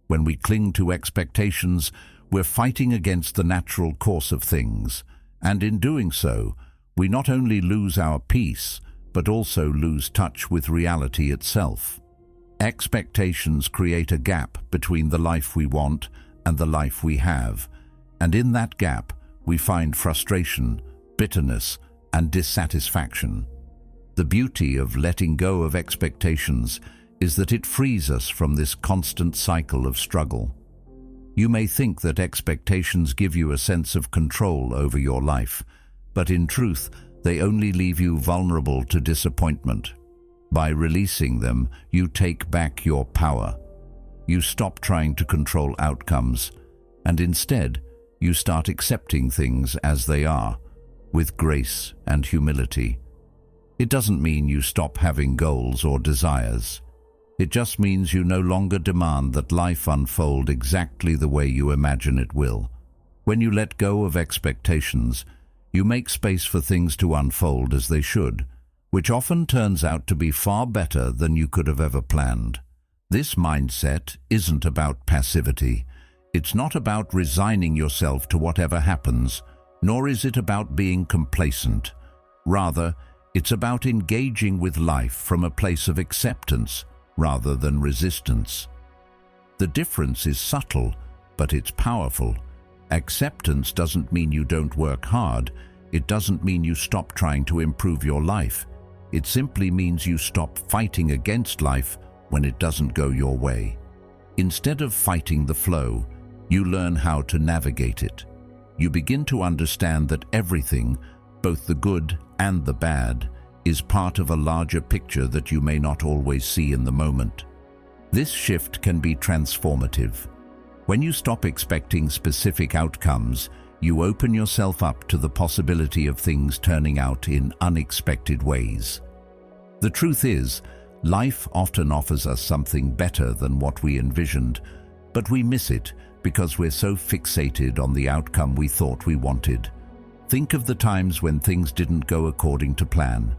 When we cling to expectations, we're fighting against the natural course of things, and in doing so, we not only lose our peace, but also lose touch with reality itself. Expectations create a gap between the life we want and the life we have, and in that gap, we find frustration, bitterness, and dissatisfaction. The beauty of letting go of expectations is that it frees us from this constant cycle of struggle. You may think that expectations give you a sense of control over your life, but in truth, they only leave you vulnerable to disappointment. By releasing them, you take back your power. You stop trying to control outcomes, and instead, you start accepting things as they are, with grace and humility. It doesn't mean you stop having goals or desires. It just means you no longer demand that life unfold exactly the way you imagine it will. When you let go of expectations, you make space for things to unfold as they should, which often turns out to be far better than you could have ever planned. This mindset isn't about passivity. It's not about resigning yourself to whatever happens, nor is it about being complacent. Rather, it's about engaging with life from a place of acceptance rather than resistance. The difference is subtle, but it's powerful. Acceptance doesn't mean you don't work hard. It doesn't mean you stop trying to improve your life. It simply means you stop fighting against life when it doesn't go your way. Instead of fighting the flow, You learn how to navigate it. You begin to understand that everything, both the good and the bad, is part of a larger picture that you may not always see in the moment. This shift can be transformative. When you stop expecting specific outcomes, you open yourself up to the possibility of things turning out in unexpected ways. The truth is, life often offers us something better than what we envisioned, but we miss it because we're so fixated on the outcome we thought we wanted. Think of the times when things didn't go according to plan,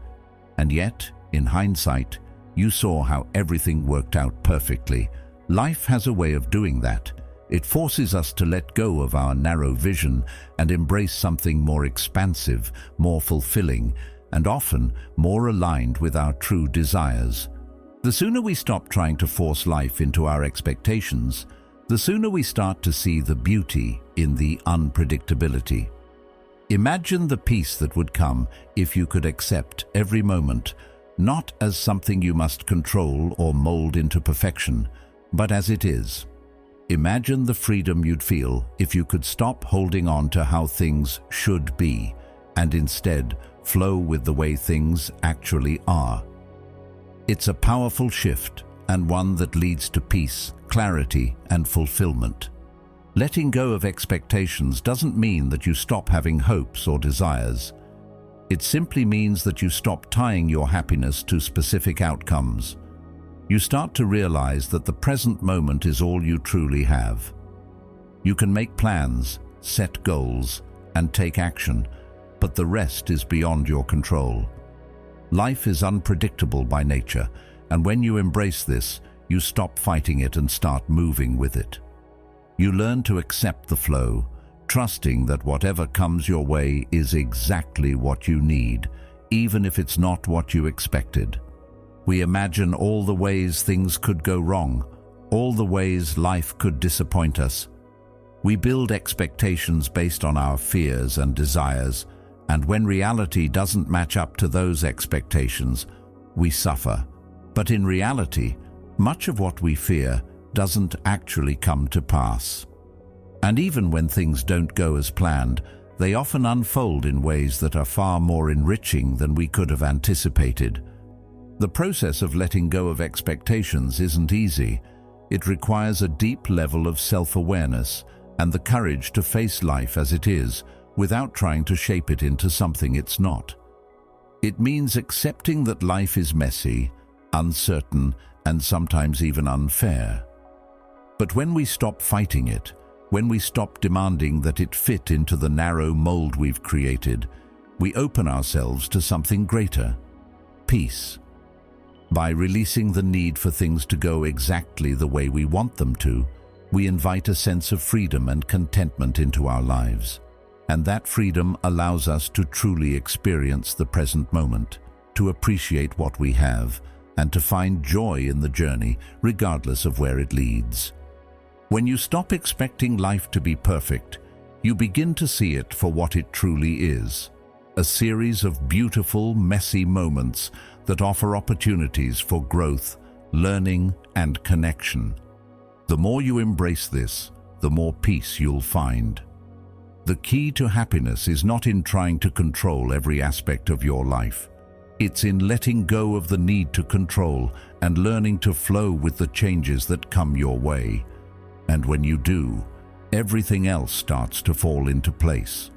and yet, in hindsight, you saw how everything worked out perfectly. Life has a way of doing that. It forces us to let go of our narrow vision and embrace something more expansive, more fulfilling, and often more aligned with our true desires. The sooner we stop trying to force life into our expectations, the sooner we start to see the beauty in the unpredictability. Imagine the peace that would come if you could accept every moment, not as something you must control or mold into perfection, but as it is. Imagine the freedom you'd feel if you could stop holding on to how things should be and instead flow with the way things actually are. It's a powerful shift, and one that leads to peace, clarity, and fulfillment. Letting go of expectations doesn't mean that you stop having hopes or desires. It simply means that you stop tying your happiness to specific outcomes. You start to realize that the present moment is all you truly have. You can make plans, set goals, and take action, but the rest is beyond your control. Life is unpredictable by nature, and when you embrace this, you stop fighting it and start moving with it. You learn to accept the flow, trusting that whatever comes your way is exactly what you need, even if it's not what you expected. We imagine all the ways things could go wrong, all the ways life could disappoint us. We build expectations based on our fears and desires, and when reality doesn't match up to those expectations, we suffer. But in reality, much of what we fear doesn't actually come to pass. And even when things don't go as planned, they often unfold in ways that are far more enriching than we could have anticipated. The process of letting go of expectations isn't easy. It requires a deep level of self-awareness and the courage to face life as it is, without trying to shape it into something it's not. It means accepting that life is messy, uncertain, and sometimes even unfair. But when we stop fighting it, when we stop demanding that it fit into the narrow mold we've created, we open ourselves to something greater: peace. By releasing the need for things to go exactly the way we want them to, we invite a sense of freedom and contentment into our lives. And that freedom allows us to truly experience the present moment, to appreciate what we have, and to find joy in the journey, regardless of where it leads. When you stop expecting life to be perfect, you begin to see it for what it truly is: a series of beautiful, messy moments that offer opportunities for growth, learning, and connection. The more you embrace this, the more peace you'll find. The key to happiness is not in trying to control every aspect of your life. It's in letting go of the need to control and learning to flow with the changes that come your way. And when you do, everything else starts to fall into place.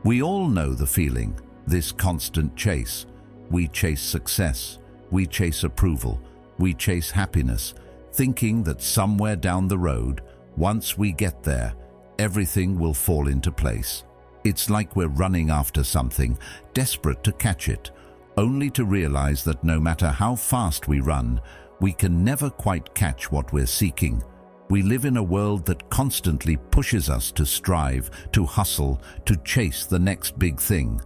We all know the feeling, this constant chase. We chase success, we chase approval, we chase happiness, thinking that somewhere down the road, once we get there, everything will fall into place. It's like we're running after something, desperate to catch it, only to realize that no matter how fast we run, we can never quite catch what we're seeking. We live in a world that constantly pushes us to strive, to hustle, to chase the next big thing.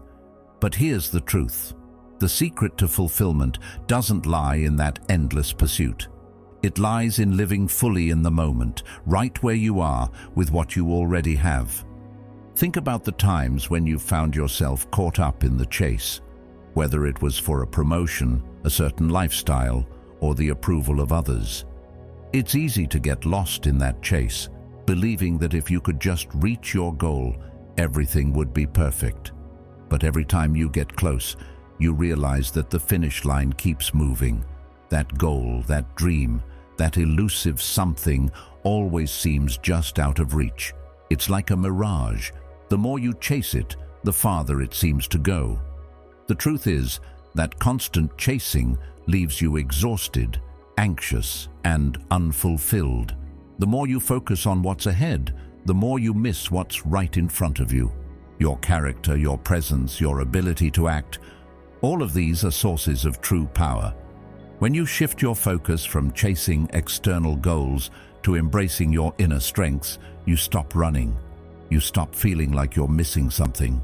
But here's the truth. The secret to fulfillment doesn't lie in that endless pursuit. It lies in living fully in the moment, right where you are, with what you already have. Think about the times when you've found yourself caught up in the chase, whether it was for a promotion, a certain lifestyle, or the approval of others. It's easy to get lost in that chase, believing that if you could just reach your goal, everything would be perfect. But every time you get close, you realize that the finish line keeps moving. That goal, that dream, that elusive something always seems just out of reach. It's like a mirage. The more you chase it, the farther it seems to go. The truth is that constant chasing leaves you exhausted, anxious, and unfulfilled. The more you focus on what's ahead, the more you miss what's right in front of you. Your character, your presence, your ability to act, all of these are sources of true power. When you shift your focus from chasing external goals to embracing your inner strengths, you stop running. You stop feeling like you're missing something.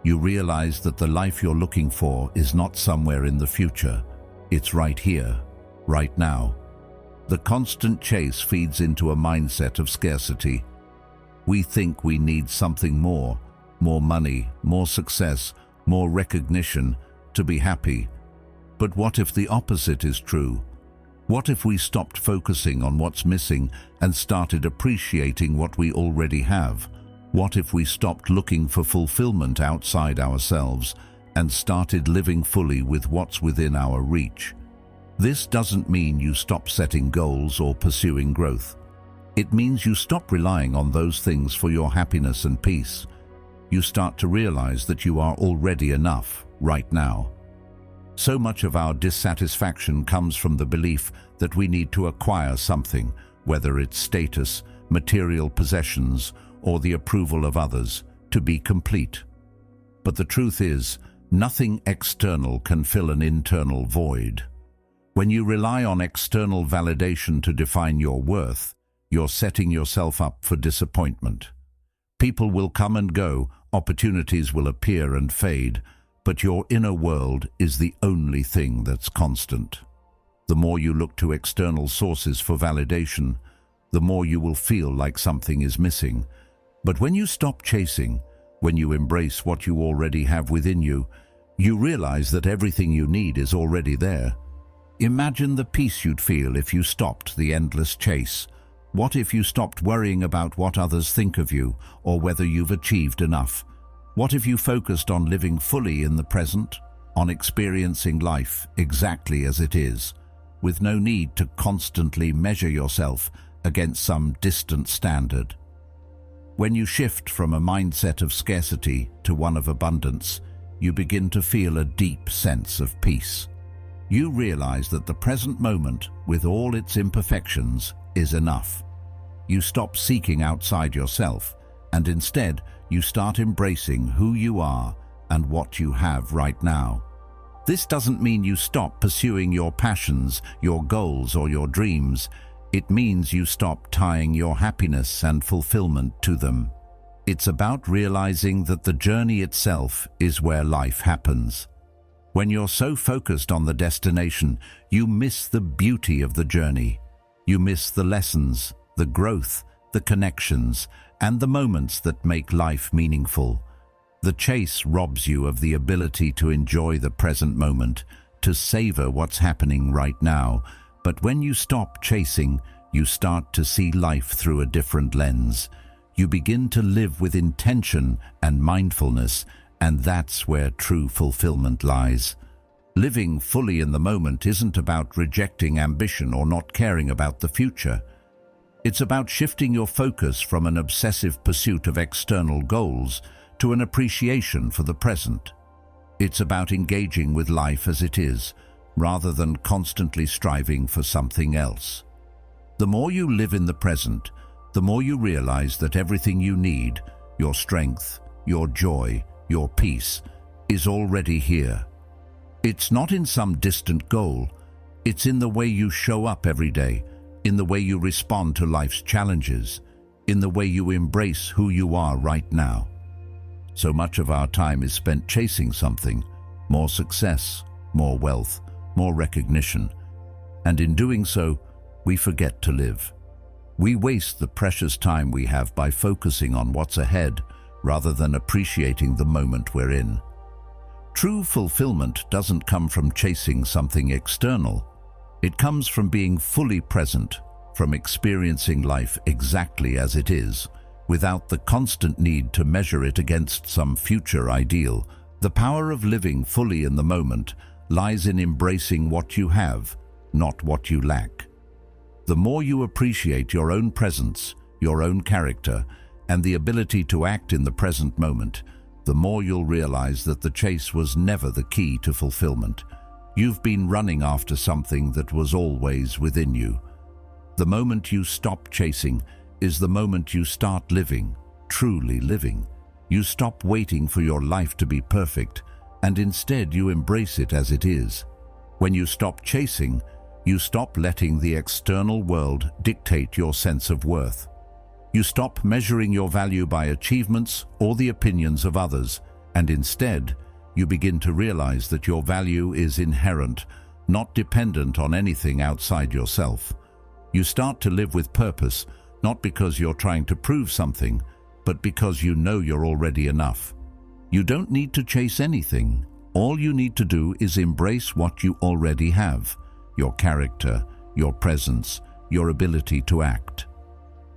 You realize that the life you're looking for is not somewhere in the future. It's right here, right now. The constant chase feeds into a mindset of scarcity. We think we need something more money, more success, more recognition to be happy. But what if the opposite is true? What if we stopped focusing on what's missing and started appreciating what we already have? What if we stopped looking for fulfillment outside ourselves and started living fully with what's within our reach? This doesn't mean you stop setting goals or pursuing growth. It means you stop relying on those things for your happiness and peace. You start to realize that you are already enough right now. So much of our dissatisfaction comes from the belief that we need to acquire something, whether it's status, material possessions, or the approval of others, to be complete. But the truth is, nothing external can fill an internal void. When you rely on external validation to define your worth, you're setting yourself up for disappointment. People will come and go, opportunities will appear and fade, but your inner world is the only thing that's constant. The more you look to external sources for validation, the more you will feel like something is missing. But when you stop chasing, when you embrace what you already have within you, you realize that everything you need is already there. Imagine the peace you'd feel if you stopped the endless chase. What if you stopped worrying about what others think of you or whether you've achieved enough? What if you focused on living fully in the present, on experiencing life exactly as it is, with no need to constantly measure yourself against some distant standard? When you shift from a mindset of scarcity to one of abundance, you begin to feel a deep sense of peace. You realize that the present moment, with all its imperfections, is enough. You stop seeking outside yourself, and instead, you start embracing who you are and what you have right now. This doesn't mean you stop pursuing your passions, your goals, or your dreams. It means you stop tying your happiness and fulfillment to them. It's about realizing that the journey itself is where life happens. When you're so focused on the destination, you miss the beauty of the journey. You miss the lessons, the growth, the connections, and the moments that make life meaningful. The chase robs you of the ability to enjoy the present moment, to savor what's happening right now. But when you stop chasing, you start to see life through a different lens. You begin to live with intention and mindfulness, and that's where true fulfillment lies. Living fully in the moment isn't about rejecting ambition or not caring about the future. It's about shifting your focus from an obsessive pursuit of external goals to an appreciation for the present. It's about engaging with life as it is, rather than constantly striving for something else. The more you live in the present, the more you realize that everything you need, your strength, your joy, your peace, is already here. It's not in some distant goal. It's in the way you show up every day, in the way you respond to life's challenges, in the way you embrace who you are right now. So much of our time is spent chasing something, more success, more wealth, more recognition, and in doing so, we forget to live. We waste the precious time we have by focusing on what's ahead rather than appreciating the moment we're in. True fulfillment doesn't come from chasing something external. It comes from being fully present, from experiencing life exactly as it is, without the constant need to measure it against some future ideal. The power of living fully in the moment lies in embracing what you have, not what you lack. The more you appreciate your own presence, your own character, and the ability to act in the present moment, the more you'll realize that the chase was never the key to fulfillment. You've been running after something that was always within you. The moment you stop chasing is the moment you start living, truly living. You stop waiting for your life to be perfect, and instead you embrace it as it is. When you stop chasing, you stop letting the external world dictate your sense of worth. You stop measuring your value by achievements or the opinions of others, and instead, you begin to realize that your value is inherent, not dependent on anything outside yourself. You start to live with purpose, not because you're trying to prove something, but because you know you're already enough. You don't need to chase anything. All you need to do is embrace what you already have: your character, your presence, your ability to act.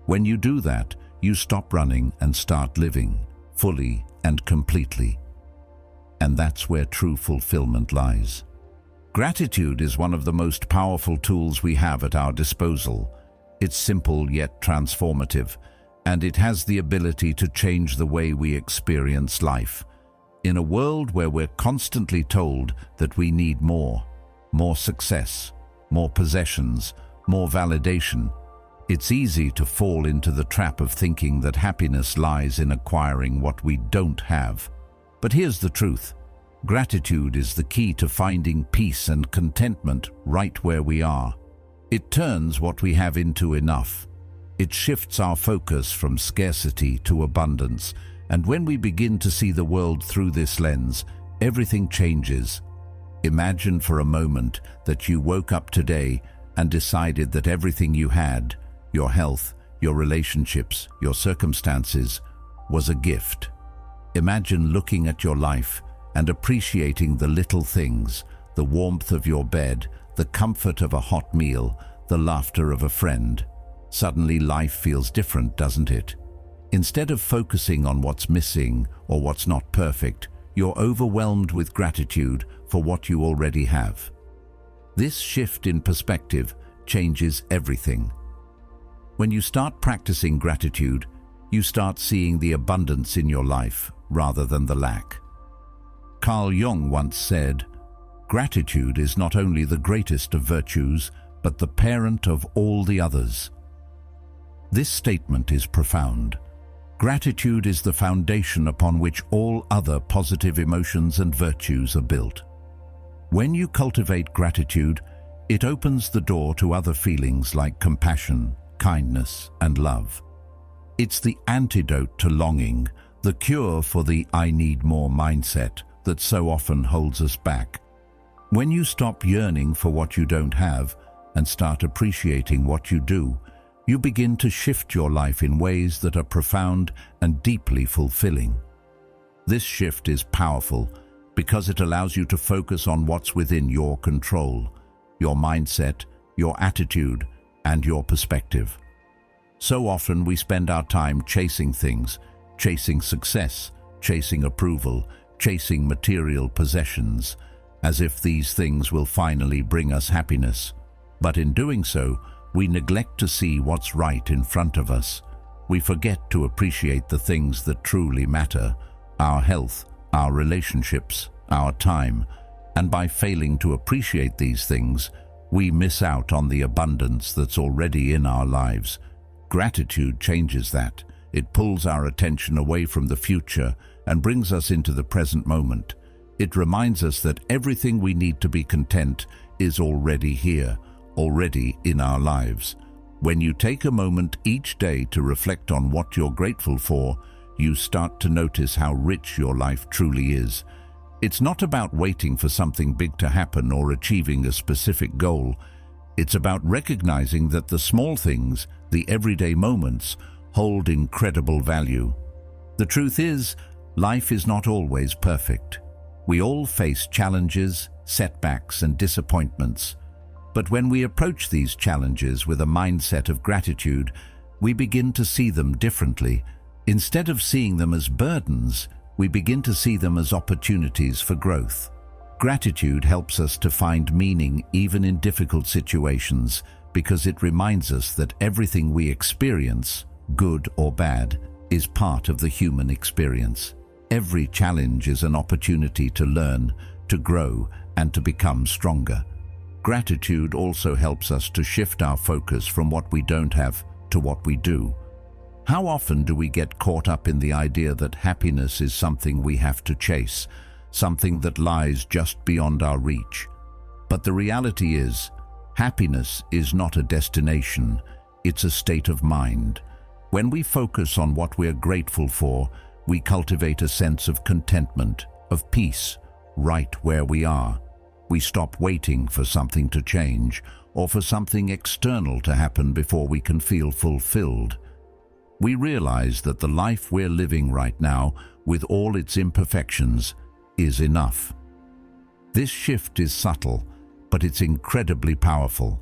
When you do that, you stop running and start living, fully and completely. And that's where true fulfillment lies. Gratitude is one of the most powerful tools we have at our disposal. It's simple yet transformative, and it has the ability to change the way we experience life. In a world where we're constantly told that we need more success, more possessions, more validation, it's easy to fall into the trap of thinking that happiness lies in acquiring what we don't have. But here's the truth. Gratitude is the key to finding peace and contentment right where we are. It turns what we have into enough. It shifts our focus from scarcity to abundance, and when we begin to see the world through this lens, everything changes. Imagine for a moment that you woke up today and decided that everything you had, your health, your relationships, your circumstances, was a gift. Imagine looking at your life and appreciating the little things, the warmth of your bed, the comfort of a hot meal, the laughter of a friend. Suddenly life feels different, doesn't it? Instead of focusing on what's missing or what's not perfect, you're overwhelmed with gratitude for what you already have. This shift in perspective changes everything. When you start practicing gratitude, you start seeing the abundance in your life rather than the lack. Carl Jung once said, "Gratitude is not only the greatest of virtues, but the parent of all the others." This statement is profound. Gratitude is the foundation upon which all other positive emotions and virtues are built. When you cultivate gratitude, it opens the door to other feelings like compassion, kindness, and love. It's the antidote to longing, the cure for the "I need more" mindset that so often holds us back. When you stop yearning for what you don't have and start appreciating what you do, you begin to shift your life in ways that are profound and deeply fulfilling. This shift is powerful because it allows you to focus on what's within your control, your mindset, your attitude, and your perspective. So often we spend our time chasing things, chasing success, chasing approval, chasing material possessions, as if these things will finally bring us happiness. But in doing so, we neglect to see what's right in front of us. We forget to appreciate the things that truly matter: our health, our relationships, our time. And by failing to appreciate these things, we miss out on the abundance that's already in our lives. Gratitude changes that. It pulls our attention away from the future and brings us into the present moment. It reminds us that everything we need to be content is already here, already in our lives. When you take a moment each day to reflect on what you're grateful for, you start to notice how rich your life truly is. It's not about waiting for something big to happen or achieving a specific goal. It's about recognizing that the small things, the everyday moments, hold incredible value. The truth is, life is not always perfect. We all face challenges, setbacks, and disappointments. But when we approach these challenges with a mindset of gratitude, we begin to see them differently. Instead of seeing them as burdens, we begin to see them as opportunities for growth. Gratitude helps us to find meaning even in difficult situations because it reminds us that everything we experience, good or bad, is part of the human experience. Every challenge is an opportunity to learn, to grow, and to become stronger. Gratitude also helps us to shift our focus from what we don't have to what we do. How often do we get caught up in the idea that happiness is something we have to chase, something that lies just beyond our reach? But the reality is, happiness is not a destination, it's a state of mind. When we focus on what we're grateful for, we cultivate a sense of contentment, of peace, right where we are. We stop waiting for something to change or for something external to happen before we can feel fulfilled. We realize that the life we're living right now, with all its imperfections, is enough. This shift is subtle, but it's incredibly powerful.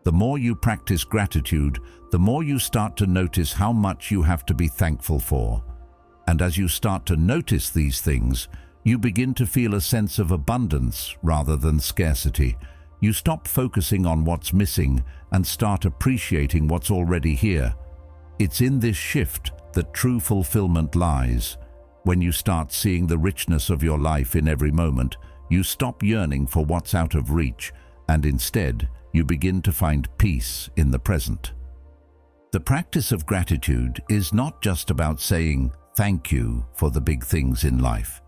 The more you practice gratitude, the more you start to notice how much you have to be thankful for. And as you start to notice these things, you begin to feel a sense of abundance rather than scarcity. You stop focusing on what's missing and start appreciating what's already here. It's in this shift that true fulfillment lies. When you start seeing the richness of your life in every moment, you stop yearning for what's out of reach, and instead, you begin to find peace in the present. The practice of gratitude is not just about saying thank you for the big things in life.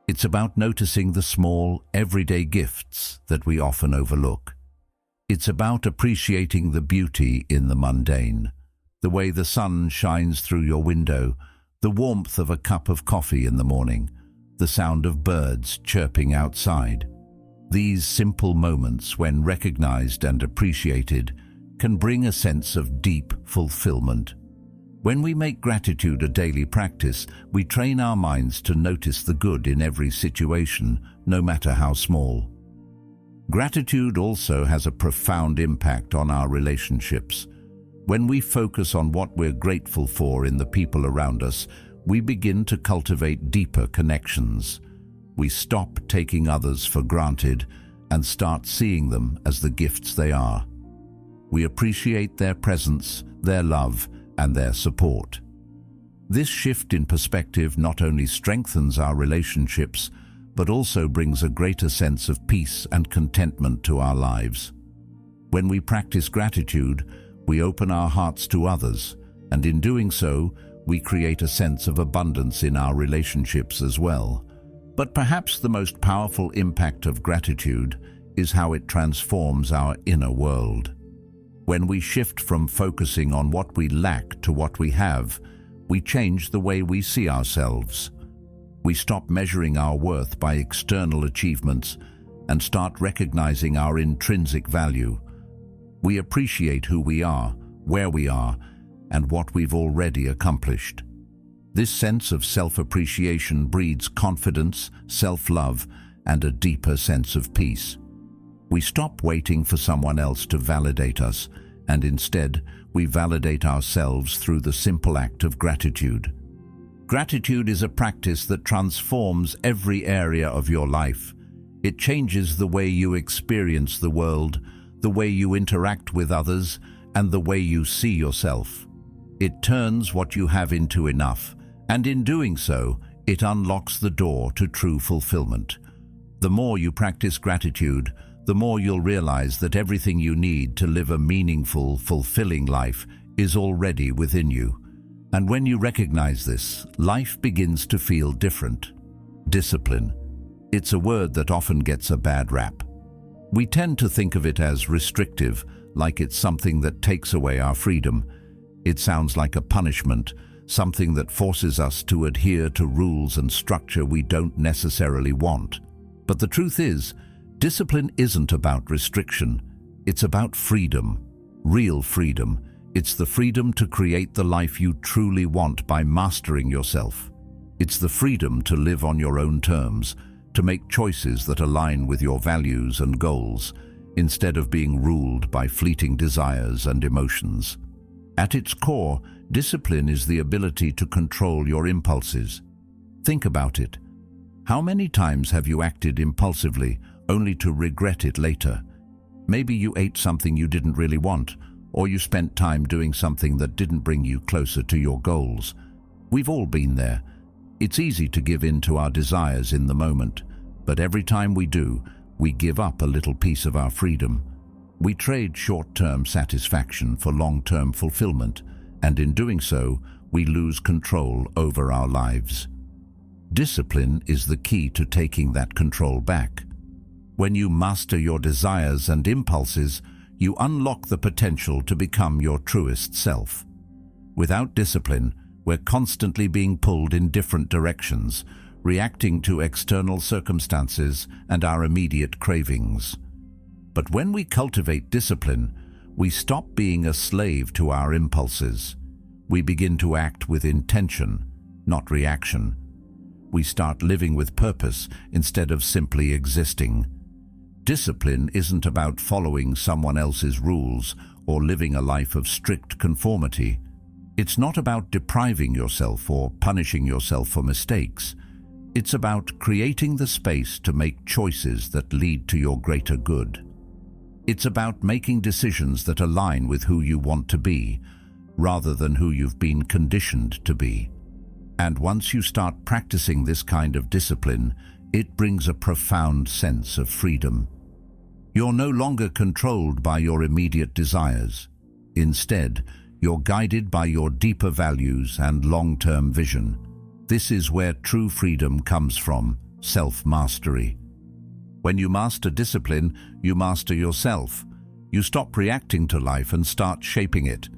It's about noticing the small, everyday gifts that we often overlook. It's about appreciating the beauty in the mundane, the way the sun shines through your window, the warmth of a cup of coffee in the morning, the sound of birds chirping outside. These simple moments, when recognized and appreciated, can bring a sense of deep fulfillment. When we make gratitude a daily practice, we train our minds to notice the good in every situation, no matter how small. Gratitude also has a profound impact on our relationships. When we focus on what we're grateful for in the people around us, we begin to cultivate deeper connections. We stop taking others for granted and start seeing them as the gifts they are. We appreciate their presence, their love, and their support. This shift in perspective not only strengthens our relationships, but also brings a greater sense of peace and contentment to our lives. When we practice gratitude, we open our hearts to others, and in doing so, we create a sense of abundance in our relationships as well. But perhaps the most powerful impact of gratitude is how it transforms our inner world. When we shift from focusing on what we lack to what we have, we change the way we see ourselves. We stop measuring our worth by external achievements and start recognizing our intrinsic value. We appreciate who we are, where we are, and what we've already accomplished. This sense of self-appreciation breeds confidence, self-love, and a deeper sense of peace. We stop waiting for someone else to validate us, and instead, we validate ourselves through the simple act of gratitude. Gratitude is a practice that transforms every area of your life. It changes the way you experience the world, the way you interact with others, and the way you see yourself. It turns what you have into enough, and in doing so, it unlocks the door to true fulfillment. The more you practice gratitude, the more you'll realize that everything you need to live a meaningful, fulfilling life is already within you. And when you recognize this, life begins to feel different. Discipline. It's a word that often gets a bad rap. We tend to think of it as restrictive, like it's something that takes away our freedom. It sounds like a punishment, something that forces us to adhere to rules and structure we don't necessarily want. But the truth is, discipline isn't about restriction. It's about freedom, real freedom. It's the freedom to create the life you truly want by mastering yourself. It's the freedom to live on your own terms, to make choices that align with your values and goals. instead of being ruled by fleeting desires and emotions. At its core, discipline is the ability to control your impulses. Think about it. How many times have you acted impulsively only to regret it later? Maybe you ate something you didn't really want, or you spent time doing something that didn't bring you closer to your goals. We've all been there. It's easy to give in to our desires in the moment, but every time we do, we give up a little piece of our freedom. We trade short-term satisfaction for long-term fulfillment, and in doing so, we lose control over our lives. Discipline is the key to taking that control back. When you master your desires and impulses, you unlock the potential to become your truest self. Without discipline, we're constantly being pulled in different directions, reacting to external circumstances and our immediate cravings. But when we cultivate discipline, we stop being a slave to our impulses. We begin to act with intention, not reaction. We start living with purpose instead of simply existing. Discipline isn't about following someone else's rules or living a life of strict conformity. It's not about depriving yourself or punishing yourself for mistakes. It's about creating the space to make choices that lead to your greater good. It's about making decisions that align with who you want to be, rather than who you've been conditioned to be. And once you start practicing this kind of discipline, it brings a profound sense of freedom. You're no longer controlled by your immediate desires. Instead, you're guided by your deeper values and long-term vision. This is where true freedom comes from, self-mastery. When you master discipline, you master yourself. You stop reacting to life and start shaping it.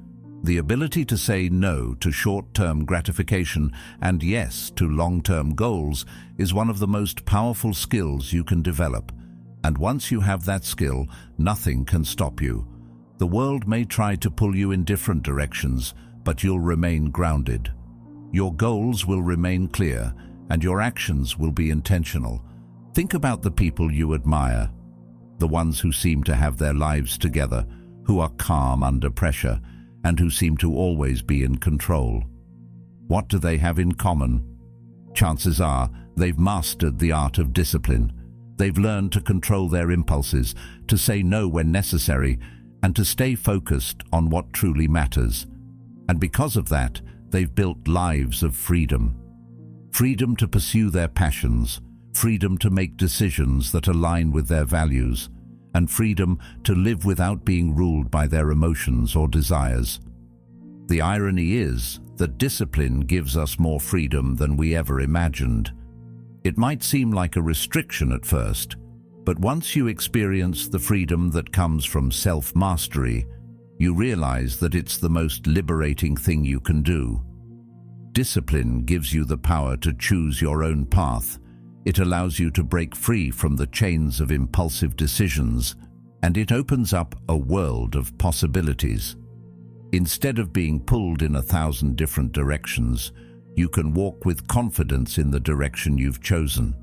The ability to say no to short-term gratification and yes to long-term goals is one of the most powerful skills you can develop. And once you have that skill, nothing can stop you. The world may try to pull you in different directions, but you'll remain grounded. Your goals will remain clear, and your actions will be intentional. Think about the people you admire, the ones who seem to have their lives together, who are calm under pressure, and who seem to always be in control. What do they have in common? Chances are they've mastered the art of discipline. They've learned to control their impulses, to say no when necessary, and to stay focused on what truly matters. And because of that, they've built lives of freedom. Freedom to pursue their passions, freedom to make decisions that align with their values, and freedom to live without being ruled by their emotions or desires. The irony is that discipline gives us more freedom than we ever imagined. It might seem like a restriction at first, but once you experience the freedom that comes from self-mastery, you realize that it's the most liberating thing you can do. Discipline gives you the power to choose your own path. It allows you to break free from the chains of impulsive decisions, and it opens up a world of possibilities. Instead of being pulled in 1,000 different directions, you can walk with confidence in the direction you've chosen.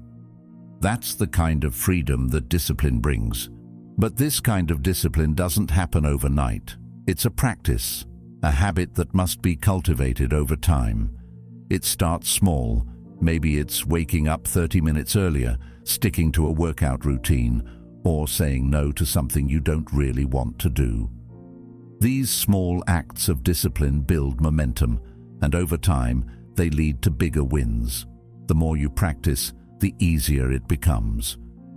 That's the kind of freedom that discipline brings. But this kind of discipline doesn't happen overnight. It's a practice, a habit that must be cultivated over time. It starts small. Maybe it's waking up 30 minutes earlier, sticking to a workout routine, or saying no to something you don't really want to do. These small acts of discipline build momentum, and over time, they lead to bigger wins. The more you practice, the easier it becomes.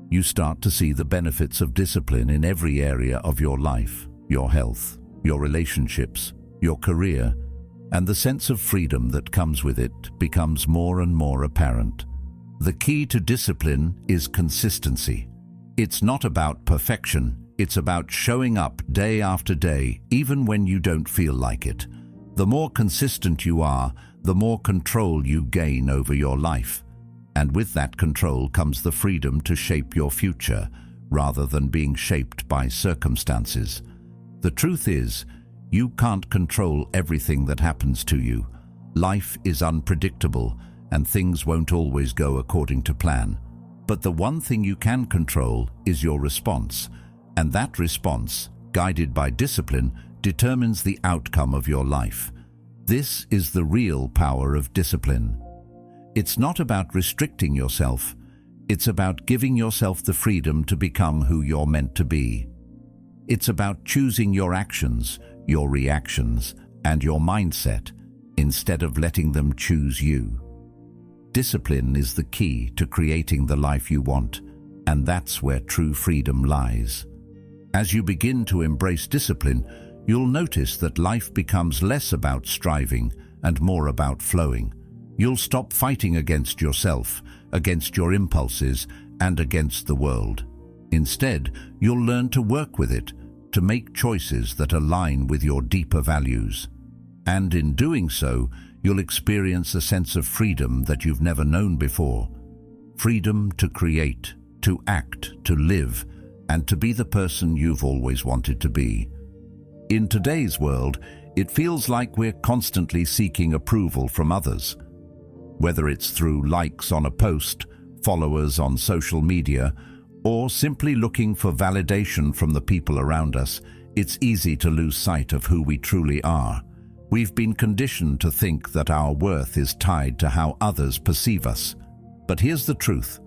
You start to see the benefits of discipline in every area of your life, your health, your relationships, your career, and the sense of freedom that comes with it becomes more and more apparent. The key to discipline is consistency. It's not about perfection, it's about showing up day after day, even when you don't feel like it. The more consistent you are, the more control you gain over your life. And with that control comes the freedom to shape your future, rather than being shaped by circumstances. The truth is, you can't control everything that happens to you. Life is unpredictable, and things won't always go according to plan. But the one thing you can control is your response, And that response, guided by discipline, determines the outcome of your life. This is the real power of discipline. It's not about restricting yourself. It's about giving yourself the freedom to become who you're meant to be. It's about choosing your actions, your reactions, and your mindset, instead of letting them choose you. Discipline is the key to creating the life you want, and that's where true freedom lies. As you begin to embrace discipline, you'll notice that life becomes less about striving and more about flowing. You'll stop fighting against yourself, against your impulses, and against the world. Instead, you'll learn to work with it, to make choices that align with your deeper values. And in doing so, you'll experience a sense of freedom that you've never known before. Freedom to create, to act, to live, and to be the person you've always wanted to be. In today's world, it feels like we're constantly seeking approval from others. Whether it's through likes on a post, followers on social media, or simply looking for validation from the people around us, it's easy to lose sight of who we truly are. We've been conditioned to think that our worth is tied to how others perceive us. But here's the truth.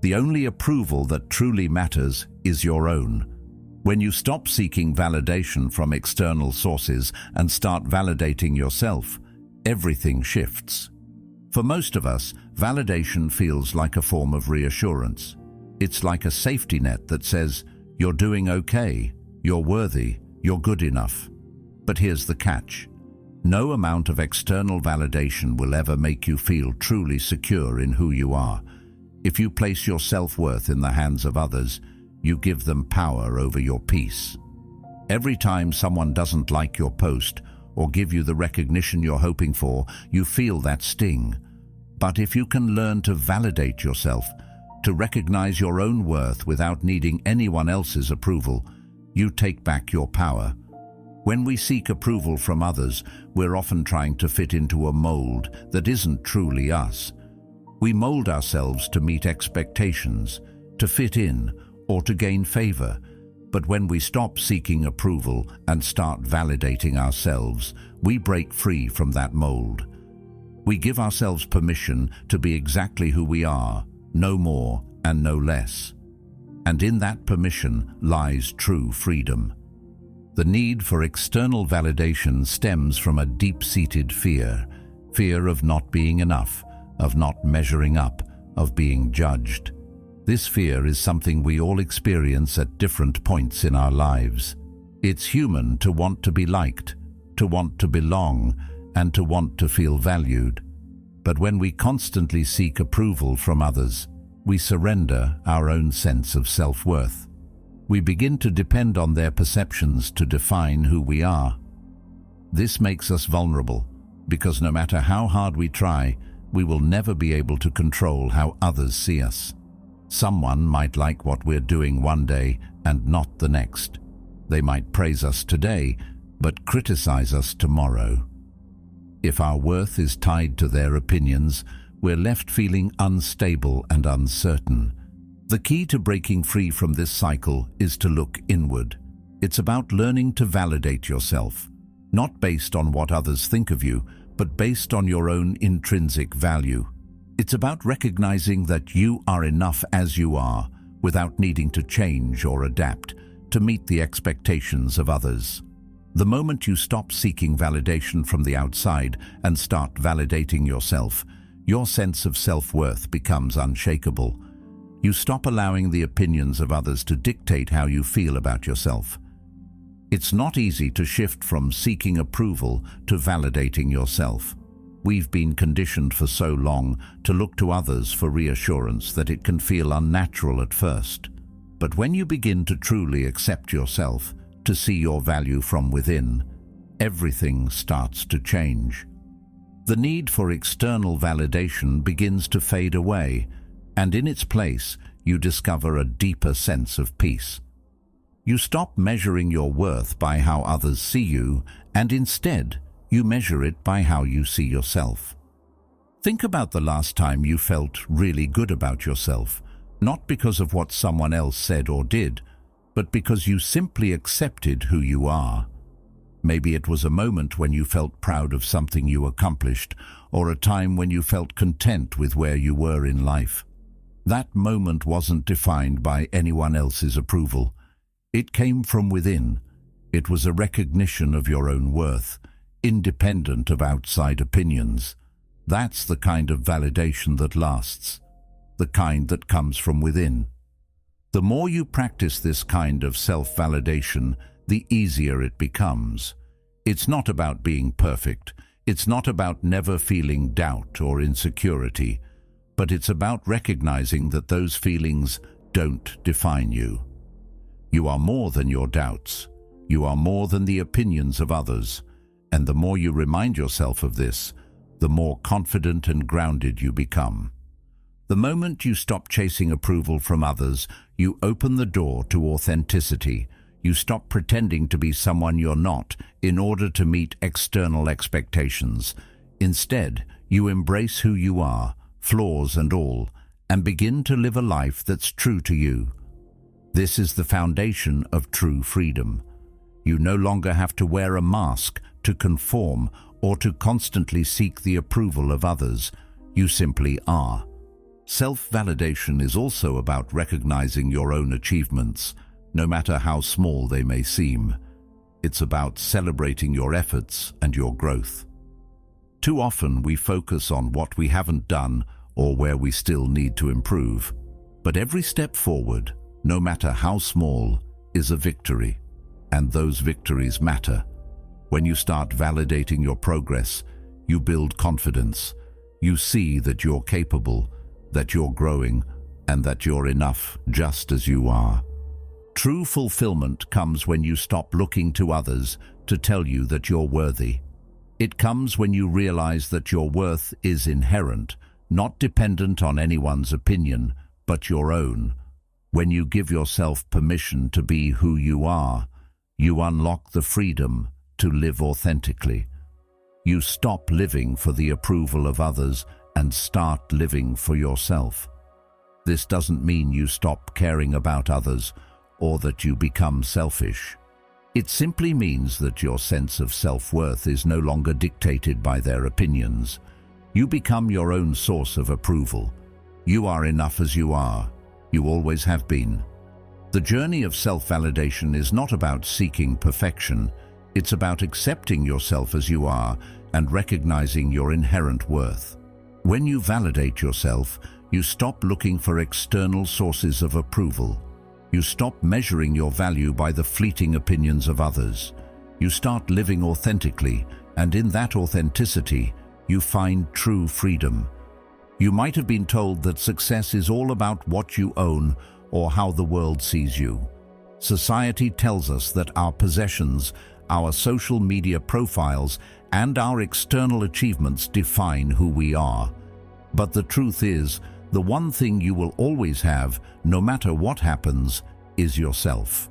The only approval that truly matters is your own. When you stop seeking validation from external sources and start validating yourself, everything shifts. For most of us, validation feels like a form of reassurance. It's like a safety net that says, you're doing okay, you're worthy, you're good enough. But here's the catch. No amount of external validation will ever make you feel truly secure in who you are. If you place your self-worth in the hands of others, you give them power over your peace. Every time someone doesn't like your post or give you the recognition you're hoping for, you feel that sting. But if you can learn to validate yourself, to recognize your own worth without needing anyone else's approval, you take back your power. When we seek approval from others, we're often trying to fit into a mold that isn't truly us. We mold ourselves to meet expectations, to fit in, or to gain favor. But when we stop seeking approval and start validating ourselves, we break free from that mold. We give ourselves permission to be exactly who we are, no more and no less. And in that permission lies true freedom. The need for external validation stems from a deep-seated fear of not being enough, of not measuring up, of being judged. This fear is something we all experience at different points in our lives. It's human to want to be liked, to want to belong, and to want to feel valued. But when we constantly seek approval from others, we surrender our own sense of self-worth. We begin to depend on their perceptions to define who we are. This makes us vulnerable, because no matter how hard we try, we will never be able to control how others see us. Someone might like what we're doing one day and not the next. They might praise us today, but criticize us tomorrow. If our worth is tied to their opinions, we're left feeling unstable and uncertain. The key to breaking free from this cycle is to look inward. It's about learning to validate yourself, not based on what others think of you, but based on your own intrinsic value. It's about recognizing that you are enough as you are, without needing to change or adapt to meet the expectations of others. The moment you stop seeking validation from the outside and start validating yourself, your sense of self-worth becomes unshakable. You stop allowing the opinions of others to dictate how you feel about yourself. It's not easy to shift from seeking approval to validating yourself. We've been conditioned for so long to look to others for reassurance that it can feel unnatural at first. But when you begin to truly accept yourself, to see your value from within, everything starts to change. The need for external validation begins to fade away, and in its place, you discover a deeper sense of peace. You stop measuring your worth by how others see you, and instead, you measure it by how you see yourself. Think about the last time you felt really good about yourself, not because of what someone else said or did, but because you simply accepted who you are. Maybe it was a moment when you felt proud of something you accomplished, or a time when you felt content with where you were in life. That moment wasn't defined by anyone else's approval. It came from within. It was a recognition of your own worth, independent of outside opinions. That's the kind of validation that lasts, the kind that comes from within. The more you practice this kind of self-validation, the easier it becomes. It's not about being perfect. It's not about never feeling doubt or insecurity, but it's about recognizing that those feelings don't define you. You are more than your doubts. You are more than the opinions of others. And the more you remind yourself of this, the more confident and grounded you become. The moment you stop chasing approval from others, you open the door to authenticity. You stop pretending to be someone you're not in order to meet external expectations. Instead, you embrace who you are, flaws and all, and begin to live a life that's true to you. This is the foundation of true freedom. You no longer have to wear a mask to conform or to constantly seek the approval of others. You simply are. Self-validation is also about recognizing your own achievements, no matter how small they may seem. It's about celebrating your efforts and your growth. Too often we focus on what we haven't done or where we still need to improve. But every step forward, no matter how small, is a victory. And those victories matter. When you start validating your progress, you build confidence. You see that you're capable, that you're growing, and that you're enough just as you are. True fulfillment comes when you stop looking to others to tell you that you're worthy. It comes when you realize that your worth is inherent, not dependent on anyone's opinion, but your own. When you give yourself permission to be who you are, you unlock the freedom to live authentically. You stop living for the approval of others and start living for yourself. This doesn't mean you stop caring about others or that you become selfish. It simply means that your sense of self-worth is no longer dictated by their opinions. You become your own source of approval. You are enough as you are. You always have been. The journey of self-validation is not about seeking perfection. It's about accepting yourself as you are and recognizing your inherent worth. When you validate yourself, you stop looking for external sources of approval. You stop measuring your value by the fleeting opinions of others. You start living authentically, and in that authenticity, you find true freedom. You might have been told that success is all about what you own or how the world sees you. Society tells us that our possessions, our social media profiles, and our external achievements define who we are. But the truth is, the one thing you will always have, no matter what happens, is yourself.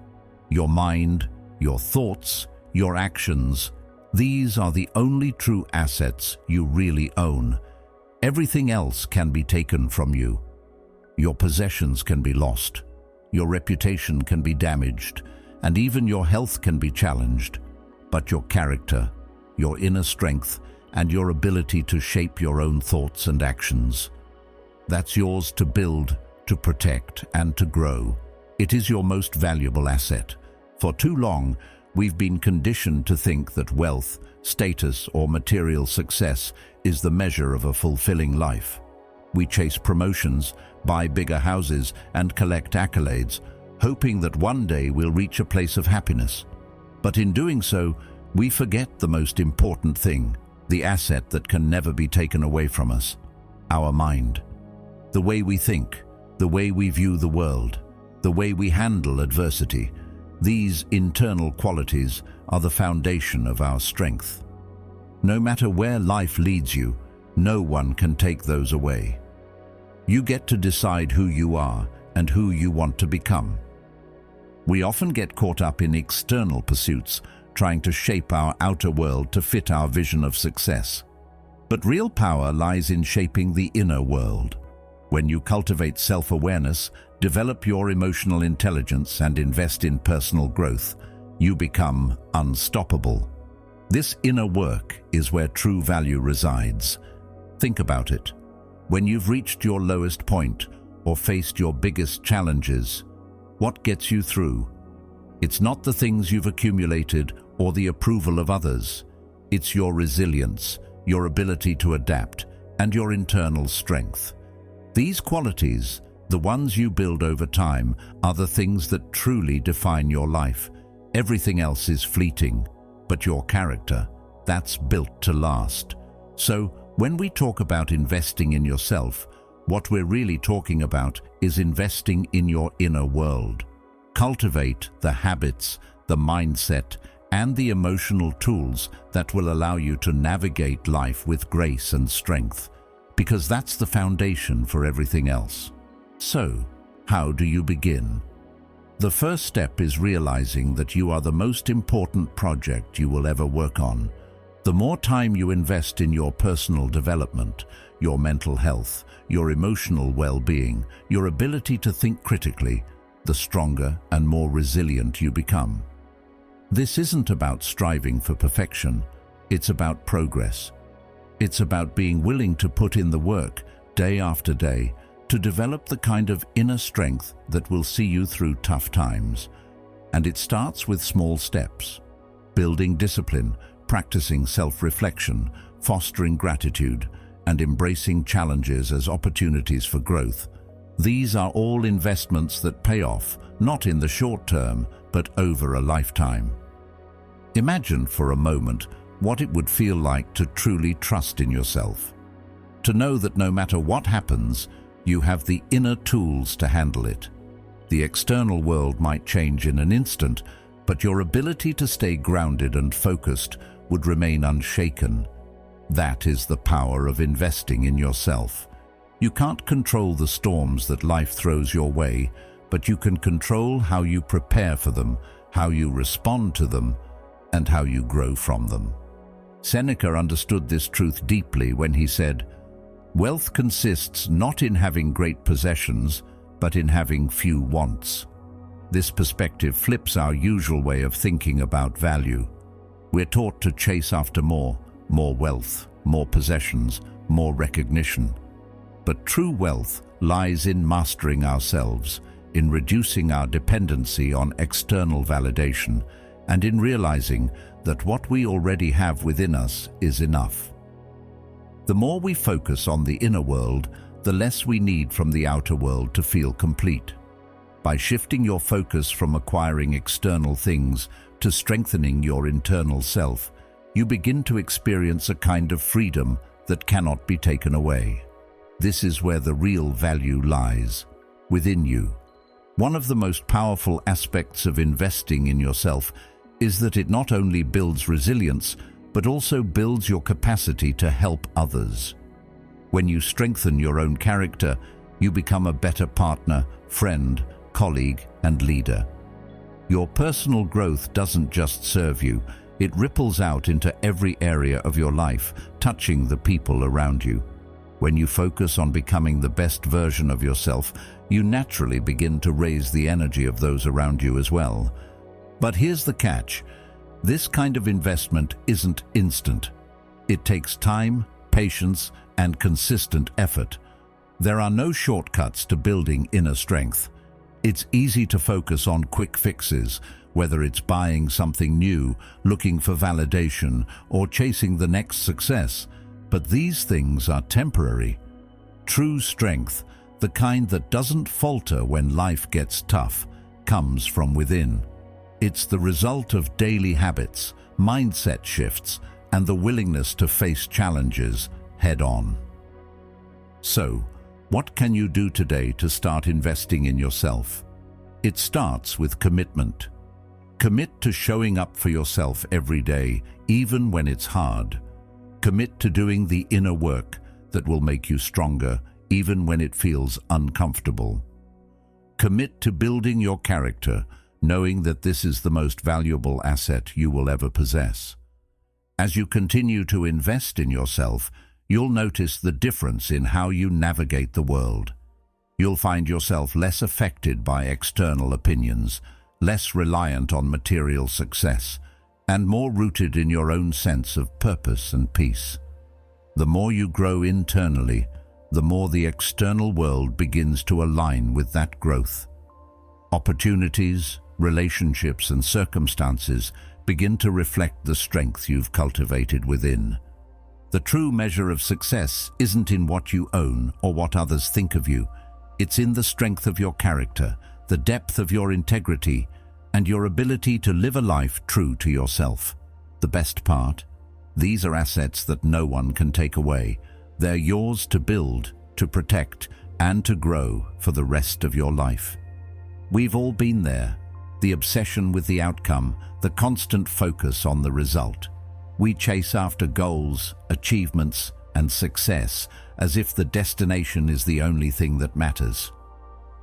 Your mind, your thoughts, your actions. These are the only true assets you really own. Everything else can be taken from you. Your possessions can be lost. Your reputation can be damaged, and even your health can be challenged. But your character, your inner strength, and your ability to shape your own thoughts and actions, that's yours to build, to protect, and to grow. It is your most valuable asset. For too long, we've been conditioned to think that wealth, status, or material success is the measure of a fulfilling life. We chase promotions, buy bigger houses, and collect accolades, hoping that one day we'll reach a place of happiness. But in doing so, we forget the most important thing, the asset that can never be taken away from us, our mind. The way we think, the way we view the world, the way we handle adversity, these internal qualities are the foundation of our strength. No matter where life leads you, no one can take those away. You get to decide who you are and who you want to become. We often get caught up in external pursuits, trying to shape our outer world to fit our vision of success. But real power lies in shaping the inner world. When you cultivate self-awareness, develop your emotional intelligence and invest in personal growth, you become unstoppable. This inner work is where true value resides. Think about it. When you've reached your lowest point or faced your biggest challenges, what gets you through? It's not the things you've accumulated or the approval of others. It's your resilience, your ability to adapt, and your internal strength. These qualities, the ones you build over time, are the things that truly define your life. Everything else is fleeting, but your character, that's built to last. So, when we talk about investing in yourself, what we're really talking about is investing in your inner world. Cultivate the habits, the mindset, and the emotional tools that will allow you to navigate life with grace and strength, because that's the foundation for everything else. So, how do you begin? The first step is realizing that you are the most important project you will ever work on. The more time you invest in your personal development, your mental health, your emotional well-being, your ability to think critically, the stronger and more resilient you become. This isn't about striving for perfection, it's about progress. It's about being willing to put in the work, day after day, to develop the kind of inner strength that will see you through tough times. And it starts with small steps. Building discipline, practicing self-reflection, fostering gratitude, and embracing challenges as opportunities for growth. These are all investments that pay off, not in the short term, but over a lifetime. Imagine for a moment what it would feel like to truly trust in yourself. To know that no matter what happens, you have the inner tools to handle it. The external world might change in an instant, but your ability to stay grounded and focused would remain unshaken. That is the power of investing in yourself. You can't control the storms that life throws your way, but you can control how you prepare for them, how you respond to them, and how you grow from them. Seneca understood this truth deeply when he said, "Wealth consists not in having great possessions, but in having few wants." This perspective flips our usual way of thinking about value. We're taught to chase after more wealth, more possessions, more recognition. But true wealth lies in mastering ourselves, in reducing our dependency on external validation, and in realizing that what we already have within us is enough. The more we focus on the inner world, the less we need from the outer world to feel complete. By shifting your focus from acquiring external things to strengthening your internal self, you begin to experience a kind of freedom that cannot be taken away. This is where the real value lies, within you. One of the most powerful aspects of investing in yourself is that it not only builds resilience, but also builds your capacity to help others. When you strengthen your own character, you become a better partner, friend, colleague, and leader. Your personal growth doesn't just serve you, it ripples out into every area of your life, touching the people around you. When you focus on becoming the best version of yourself, you naturally begin to raise the energy of those around you as well. But here's the catch. This kind of investment isn't instant. It takes time, patience, and consistent effort. There are no shortcuts to building inner strength. It's easy to focus on quick fixes, whether it's buying something new, looking for validation, or chasing the next success. But these things are temporary. True strength, the kind that doesn't falter when life gets tough, comes from within. It's the result of daily habits, mindset shifts, and the willingness to face challenges head-on. So, what can you do today to start investing in yourself? It starts with commitment. Commit to showing up for yourself every day, even when it's hard. Commit to doing the inner work that will make you stronger, even when it feels uncomfortable. Commit to building your character, knowing that this is the most valuable asset you will ever possess. As you continue to invest in yourself, you'll notice the difference in how you navigate the world. You'll find yourself less affected by external opinions, less reliant on material success, and more rooted in your own sense of purpose and peace. The more you grow internally, the more the external world begins to align with that growth. Opportunities, relationships, and circumstances begin to reflect the strength you've cultivated within. The true measure of success isn't in what you own or what others think of you. It's in the strength of your character, the depth of your integrity, and your ability to live a life true to yourself. The best part? These are assets that no one can take away. They're yours to build, to protect, and to grow for the rest of your life. We've all been there. The obsession with the outcome, the constant focus on the result. We chase after goals, achievements, and success as if the destination is the only thing that matters.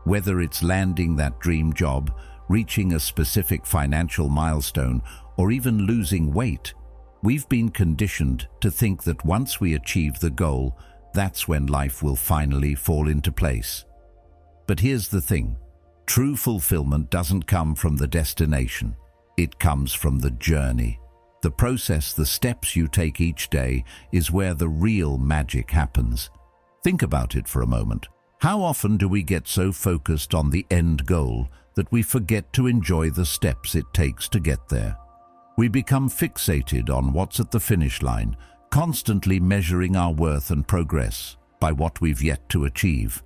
Whether it's landing that dream job, reaching a specific financial milestone, or even losing weight, we've been conditioned to think that once we achieve the goal, that's when life will finally fall into place. But here's the thing. True fulfillment doesn't come from the destination. It comes from the journey. The process, the steps you take each day, is where the real magic happens. Think about it for a moment. How often do we get so focused on the end goal that we forget to enjoy the steps it takes to get there? We become fixated on what's at the finish line, constantly measuring our worth and progress by what we've yet to achieve.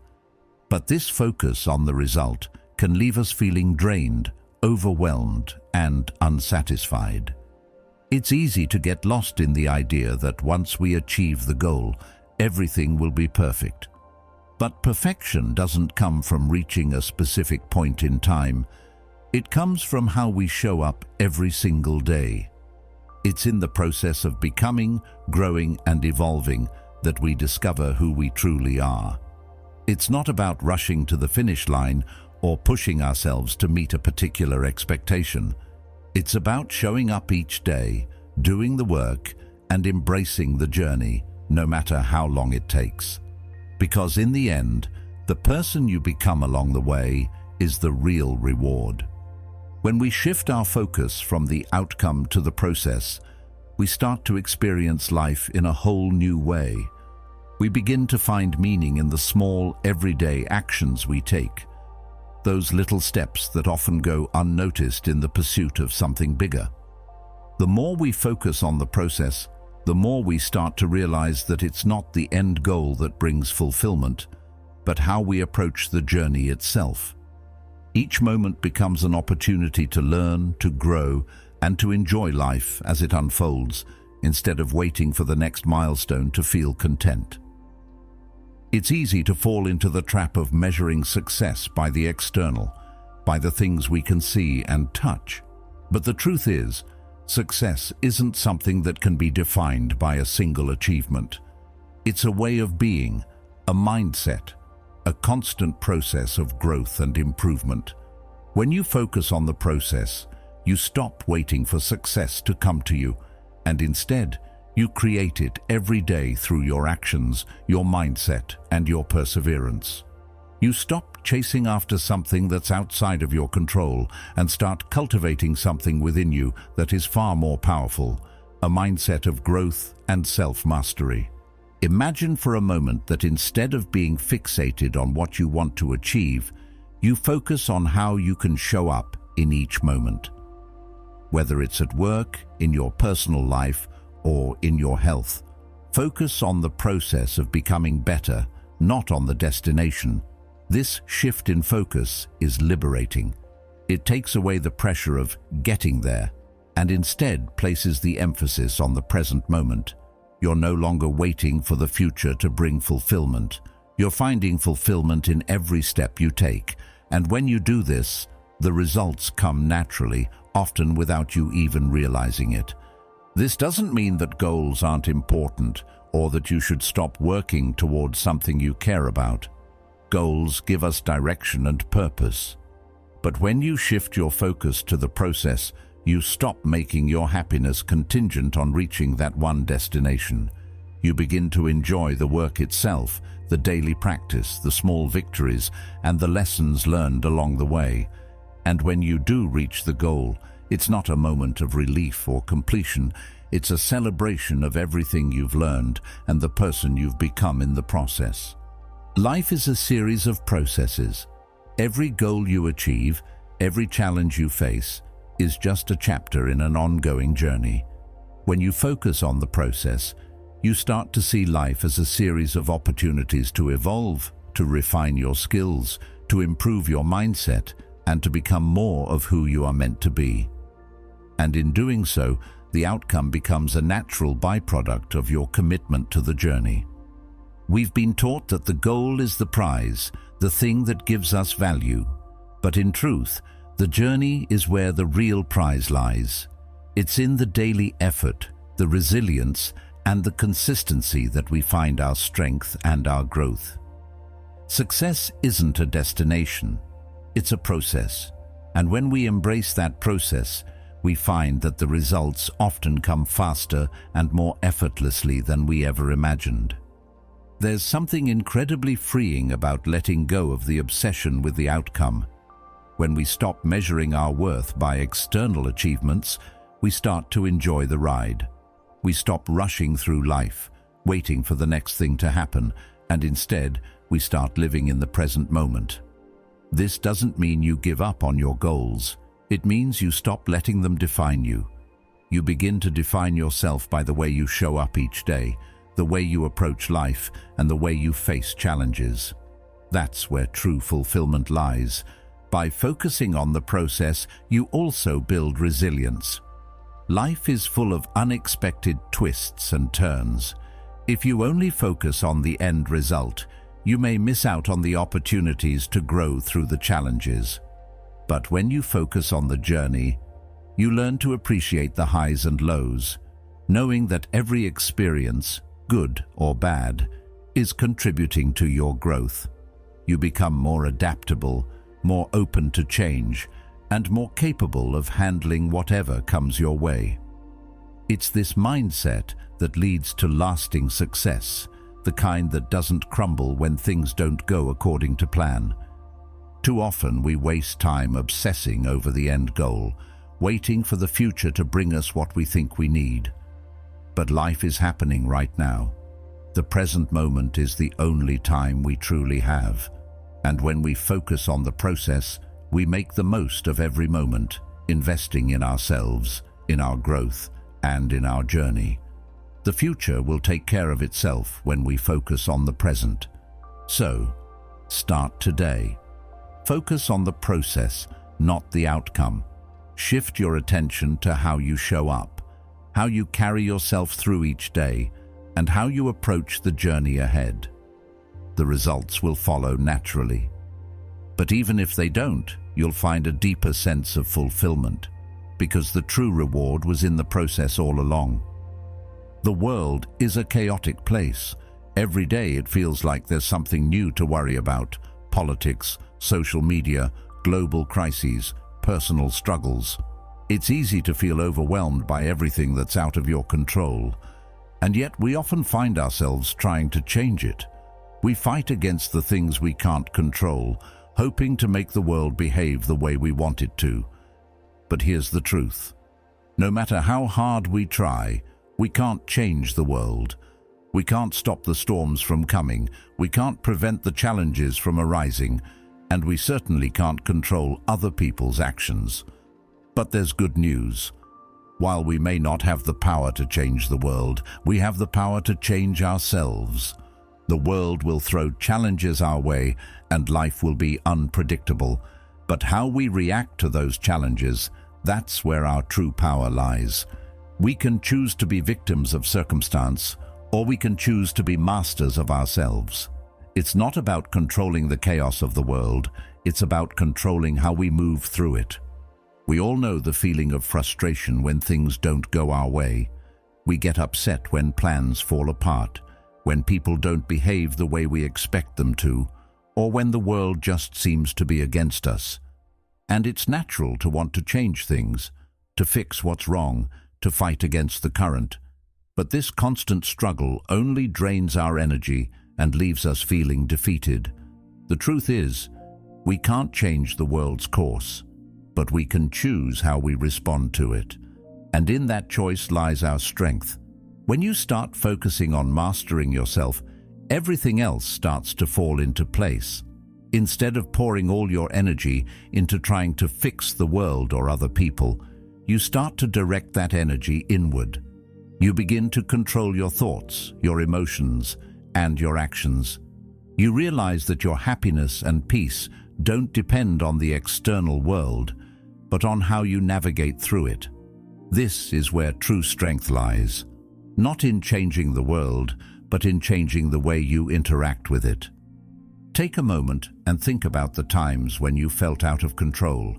But this focus on the result can leave us feeling drained, overwhelmed, and unsatisfied. It's easy to get lost in the idea that once we achieve the goal, everything will be perfect. But perfection doesn't come from reaching a specific point in time. It comes from how we show up every single day. It's in the process of becoming, growing, and evolving that we discover who we truly are. It's not about rushing to the finish line or pushing ourselves to meet a particular expectation. It's about showing up each day, doing the work, and embracing the journey, no matter how long it takes. Because in the end, the person you become along the way is the real reward. When we shift our focus from the outcome to the process, we start to experience life in a whole new way. We begin to find meaning in the small, everyday actions we take. Those little steps that often go unnoticed in the pursuit of something bigger. The more we focus on the process, the more we start to realize that it's not the end goal that brings fulfillment, but how we approach the journey itself. Each moment becomes an opportunity to learn, to grow, and to enjoy life as it unfolds, instead of waiting for the next milestone to feel content. It's easy to fall into the trap of measuring success by the external, by the things we can see and touch. But the truth is, success isn't something that can be defined by a single achievement. It's a way of being, a mindset, a constant process of growth and improvement. When you focus on the process, you stop waiting for success to come to you, and instead, you create it every day through your actions, your mindset, and your perseverance. You stop chasing after something that's outside of your control and start cultivating something within you that is far more powerful, a mindset of growth and self-mastery. Imagine for a moment that instead of being fixated on what you want to achieve, you focus on how you can show up in each moment. Whether it's at work, in your personal life, or in your health, focus on the process of becoming better, not on the destination. This shift in focus is liberating. It takes away the pressure of getting there and instead places the emphasis on the present moment. You're no longer waiting for the future to bring fulfillment. You're finding fulfillment in every step you take, and when you do this, the results come naturally, often without you even realizing it. This doesn't mean that goals aren't important or that you should stop working towards something you care about. Goals give us direction and purpose. But when you shift your focus to the process, you stop making your happiness contingent on reaching that one destination. You begin to enjoy the work itself, the daily practice, the small victories, and the lessons learned along the way. And when you do reach the goal, it's not a moment of relief or completion. It's a celebration of everything you've learned and the person you've become in the process. Life is a series of processes. Every goal you achieve, every challenge you face, is just a chapter in an ongoing journey. When you focus on the process, you start to see life as a series of opportunities to evolve, to refine your skills, to improve your mindset, and to become more of who you are meant to be. And in doing so, the outcome becomes a natural byproduct of your commitment to the journey. We've been taught that the goal is the prize, the thing that gives us value. But in truth, the journey is where the real prize lies. It's in the daily effort, the resilience, and the consistency that we find our strength and our growth. Success isn't a destination, it's a process. And when we embrace that process, we find that the results often come faster and more effortlessly than we ever imagined. There's something incredibly freeing about letting go of the obsession with the outcome. When we stop measuring our worth by external achievements, we start to enjoy the ride. We stop rushing through life, waiting for the next thing to happen, and instead, we start living in the present moment. This doesn't mean you give up on your goals. It means you stop letting them define you. You begin to define yourself by the way you show up each day, the way you approach life, and the way you face challenges. That's where true fulfillment lies. By focusing on the process, you also build resilience. Life is full of unexpected twists and turns. If you only focus on the end result, you may miss out on the opportunities to grow through the challenges. But when you focus on the journey, you learn to appreciate the highs and lows, knowing that every experience, good or bad, is contributing to your growth. You become more adaptable, more open to change, and more capable of handling whatever comes your way. It's this mindset that leads to lasting success, the kind that doesn't crumble when things don't go according to plan. Too often we waste time obsessing over the end goal, waiting for the future to bring us what we think we need. But life is happening right now. The present moment is the only time we truly have. And when we focus on the process, we make the most of every moment, investing in ourselves, in our growth, and in our journey. The future will take care of itself when we focus on the present. So, start today. Focus on the process, not the outcome. Shift your attention to how you show up, how you carry yourself through each day, and how you approach the journey ahead. The results will follow naturally. But even if they don't, you'll find a deeper sense of fulfillment, because the true reward was in the process all along. The world is a chaotic place. Every day it feels like there's something new to worry about: politics, social media, global crises, personal struggles. It's easy to feel overwhelmed by everything that's out of your control, and yet we often find ourselves trying to change it. We fight against the things we can't control, hoping to make the world behave the way we want it to. But here's the truth. No matter how hard we try, we can't change the world. We can't stop the storms from coming. We can't prevent the challenges from arising. And we certainly can't control other people's actions. But there's good news. While we may not have the power to change the world, we have the power to change ourselves. The world will throw challenges our way, and life will be unpredictable. But how we react to those challenges, that's where our true power lies. We can choose to be victims of circumstance, or we can choose to be masters of ourselves. It's not about controlling the chaos of the world, it's about controlling how we move through it. We all know the feeling of frustration when things don't go our way. We get upset when plans fall apart, when people don't behave the way we expect them to, or when the world just seems to be against us. And it's natural to want to change things, to fix what's wrong, to fight against the current. But this constant struggle only drains our energy and leaves us feeling defeated. The truth is, we can't change the world's course, but we can choose how we respond to it. And in that choice lies our strength. When you start focusing on mastering yourself, everything else starts to fall into place. Instead of pouring all your energy into trying to fix the world or other people, you start to direct that energy inward. You begin to control your thoughts, your emotions, and your actions. You realize that your happiness and peace don't depend on the external world, but on how you navigate through it. This is where true strength lies, not in changing the world, but in changing the way you interact with it. Take a moment and think about the times when you felt out of control.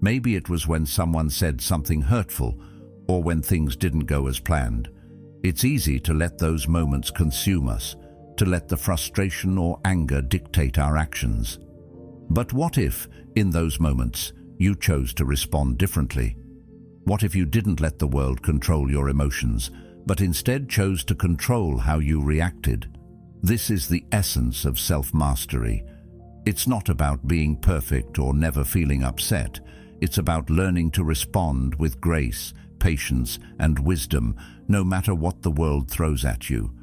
Maybe it was when someone said something hurtful, or when things didn't go as planned. It's easy to let those moments consume us, to let the frustration or anger dictate our actions. But what if, in those moments, you chose to respond differently? What if you didn't let the world control your emotions, but instead chose to control how you reacted? This is the essence of self-mastery. It's not about being perfect or never feeling upset. It's about learning to respond with grace, patience, and wisdom, no matter what the world throws at you.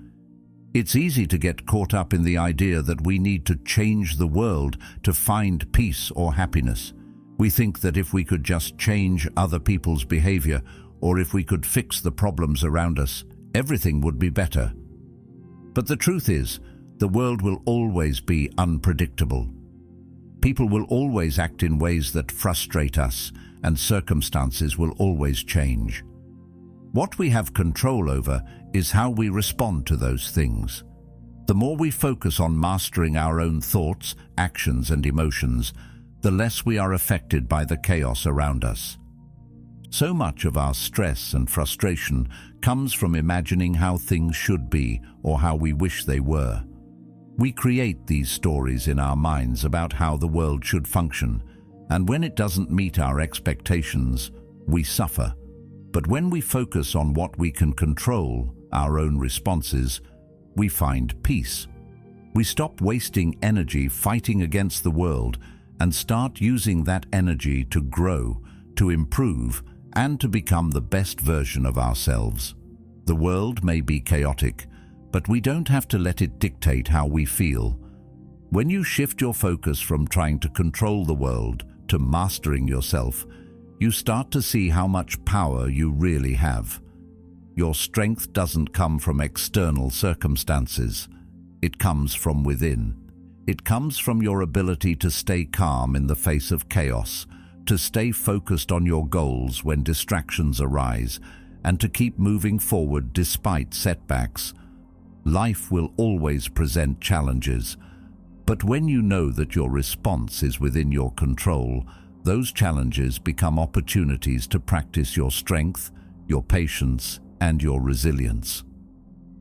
It's easy to get caught up in the idea that we need to change the world to find peace or happiness. We think that if we could just change other people's behavior, or if we could fix the problems around us, everything would be better. But the truth is, the world will always be unpredictable. People will always act in ways that frustrate us, and circumstances will always change. What we have control over is how we respond to those things. The more we focus on mastering our own thoughts, actions, and emotions, the less we are affected by the chaos around us. So much of our stress and frustration comes from imagining how things should be or how we wish they were. We create these stories in our minds about how the world should function, and when it doesn't meet our expectations, we suffer. But when we focus on what we can control, our own responses, we find peace. We stop wasting energy fighting against the world and start using that energy to grow, to improve, and to become the best version of ourselves. The world may be chaotic, but we don't have to let it dictate how we feel. When you shift your focus from trying to control the world to mastering yourself, you start to see how much power you really have. Your strength doesn't come from external circumstances. It comes from within. It comes from your ability to stay calm in the face of chaos, to stay focused on your goals when distractions arise, and to keep moving forward despite setbacks. Life will always present challenges, but when you know that your response is within your control, those challenges become opportunities to practice your strength, your patience, and your resilience.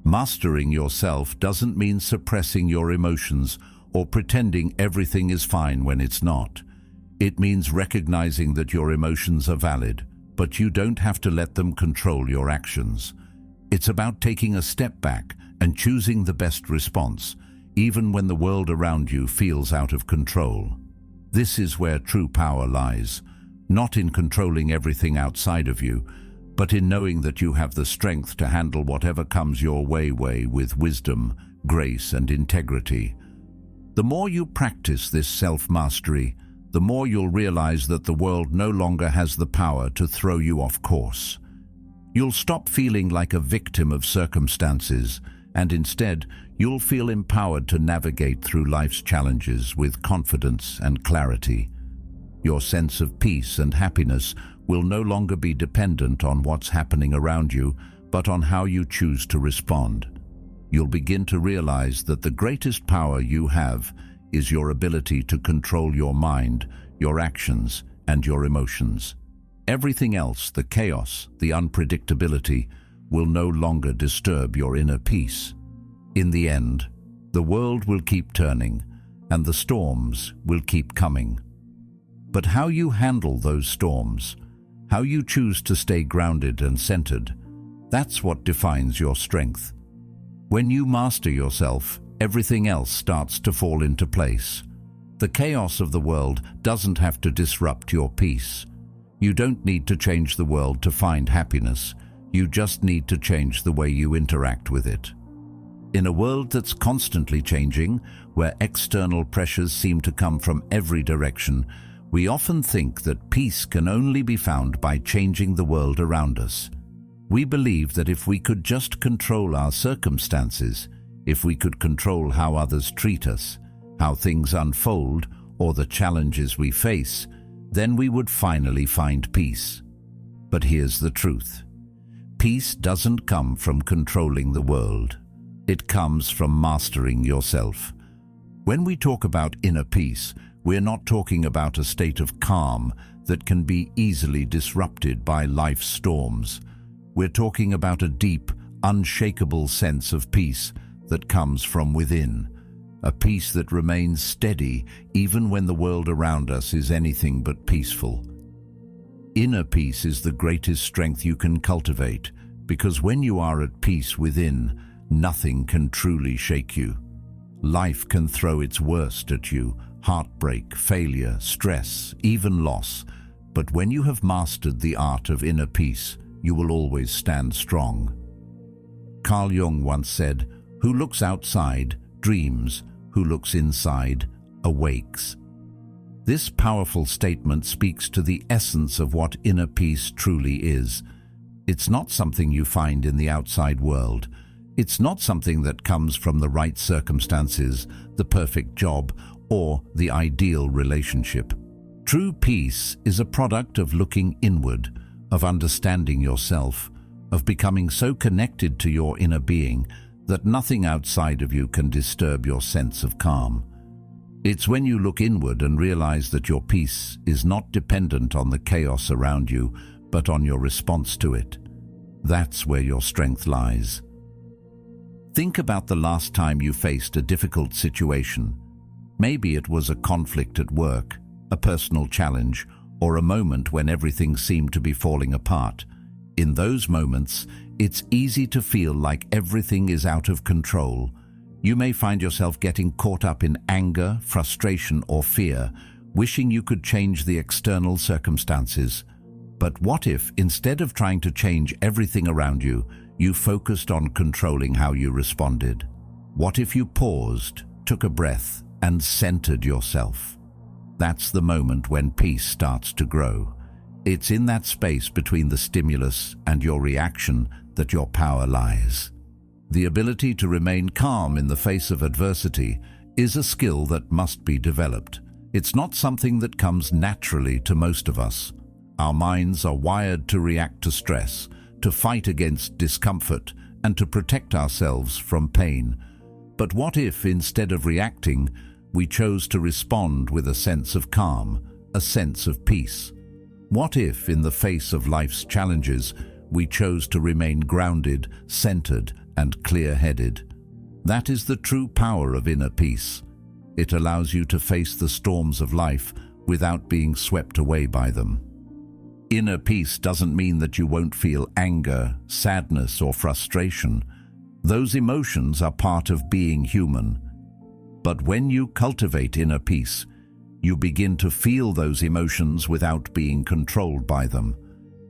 Mastering yourself doesn't mean suppressing your emotions or pretending everything is fine when it's not. It means recognizing that your emotions are valid, but you don't have to let them control your actions. It's about taking a step back and choosing the best response, even when the world around you feels out of control. This is where true power lies, not in controlling everything outside of you, but in knowing that you have the strength to handle whatever comes your way with wisdom, grace, and integrity. The more you practice this self-mastery, the more you'll realize that the world no longer has the power to throw you off course. You'll stop feeling like a victim of circumstances, and instead, you'll feel empowered to navigate through life's challenges with confidence and clarity. Your sense of peace and happiness will no longer be dependent on what's happening around you, but on how you choose to respond. You'll begin to realize that the greatest power you have is your ability to control your mind, your actions, and your emotions. Everything else, the chaos, the unpredictability, will no longer disturb your inner peace. In the end, the world will keep turning, and the storms will keep coming. But how you handle those storms, how you choose to stay grounded and centered, That's what defines your strength. When you master yourself, everything else starts to fall into place. The chaos of the world doesn't have to disrupt your peace. You don't need to change the world to find happiness. You just need to change the way you interact with it. In a world that's constantly changing, where external pressures seem to come from every direction, we often think that peace can only be found by changing the world around us. We believe that if we could just control our circumstances, if we could control how others treat us, how things unfold, or the challenges we face, then we would finally find peace. But here's the truth. Peace doesn't come from controlling the world. It comes from mastering yourself. When we talk about inner peace, we're not talking about a state of calm that can be easily disrupted by life's storms. We're talking about a deep, unshakable sense of peace that comes from within. A peace that remains steady even when the world around us is anything but peaceful. Inner peace is the greatest strength you can cultivate, because when you are at peace within, nothing can truly shake you. Life can throw its worst at you, heartbreak, failure, stress, even loss. But when you have mastered the art of inner peace, you will always stand strong. Carl Jung once said, "Who looks outside dreams, who looks inside awakes." This powerful statement speaks to the essence of what inner peace truly is. It's not something you find in the outside world. It's not something that comes from the right circumstances, the perfect job, or the ideal relationship. True peace is a product of looking inward, of understanding yourself, of becoming so connected to your inner being that nothing outside of you can disturb your sense of calm. It's when you look inward and realize that your peace is not dependent on the chaos around you, but on your response to it. That's where your strength lies. Think about the last time you faced a difficult situation. Maybe it was a conflict at work, a personal challenge, or a moment when everything seemed to be falling apart. In those moments, it's easy to feel like everything is out of control. You may find yourself getting caught up in anger, frustration, or fear, wishing you could change the external circumstances. But what if, instead of trying to change everything around you, you focused on controlling how you responded? What if you paused, took a breath, and centered yourself? That's the moment when peace starts to grow. It's in that space between the stimulus and your reaction that your power lies. The ability to remain calm in the face of adversity is a skill that must be developed. It's not something that comes naturally to most of us. Our minds are wired to react to stress, to fight against discomfort, and to protect ourselves from pain. But what if, instead of reacting, we chose to respond with a sense of calm, a sense of peace? What if, in the face of life's challenges, we chose to remain grounded, centered, and clear-headed? That is the true power of inner peace. It allows you to face the storms of life without being swept away by them. Inner peace doesn't mean that you won't feel anger, sadness, or frustration. Those emotions are part of being human. But when you cultivate inner peace, you begin to feel those emotions without being controlled by them.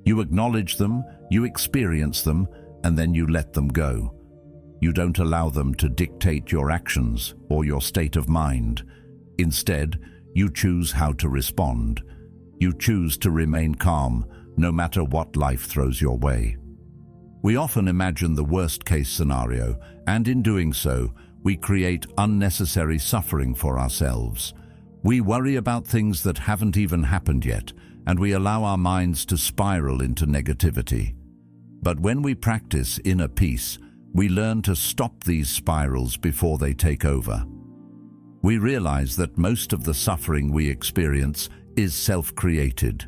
You acknowledge them, you experience them, and then you let them go. You don't allow them to dictate your actions or your state of mind. Instead, you choose how to respond. You choose to remain calm, no matter what life throws your way. We often imagine the worst-case scenario, and in doing so, we create unnecessary suffering for ourselves. We worry about things that haven't even happened yet, and we allow our minds to spiral into negativity. But when we practice inner peace, we learn to stop these spirals before they take over. We realize that most of the suffering we experience is self-created.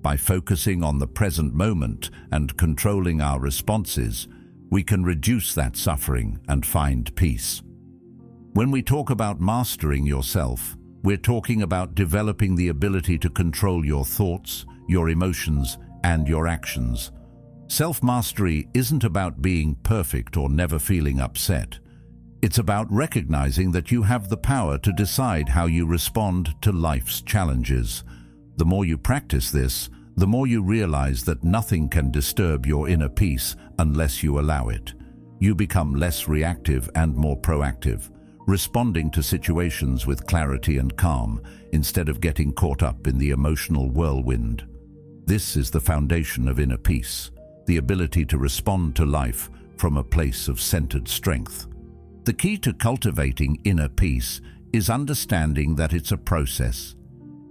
By focusing on the present moment and controlling our responses, we can reduce that suffering and find peace. When we talk about mastering yourself, we're talking about developing the ability to control your thoughts, your emotions, and your actions. Self-mastery isn't about being perfect or never feeling upset. It's about recognizing that you have the power to decide how you respond to life's challenges. The more you practice this, the more you realize that nothing can disturb your inner peace unless you allow it. You become less reactive and more proactive, responding to situations with clarity and calm instead of getting caught up in the emotional whirlwind. This is the foundation of inner peace, the ability to respond to life from a place of centered strength. The key to cultivating inner peace is understanding that it's a process.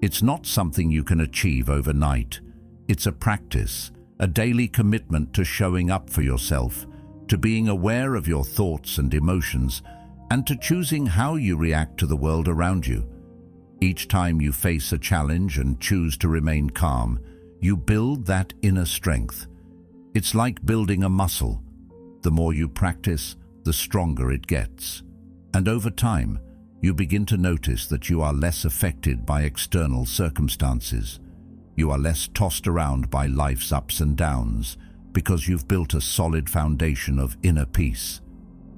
It's not something you can achieve overnight. It's a practice, a daily commitment to showing up for yourself, to being aware of your thoughts and emotions, and to choosing how you react to the world around you. Each time you face a challenge and choose to remain calm, you build that inner strength. It's like building a muscle. The more you practice, the stronger it gets. And over time, you begin to notice that you are less affected by external circumstances. You are less tossed around by life's ups and downs because you've built a solid foundation of inner peace.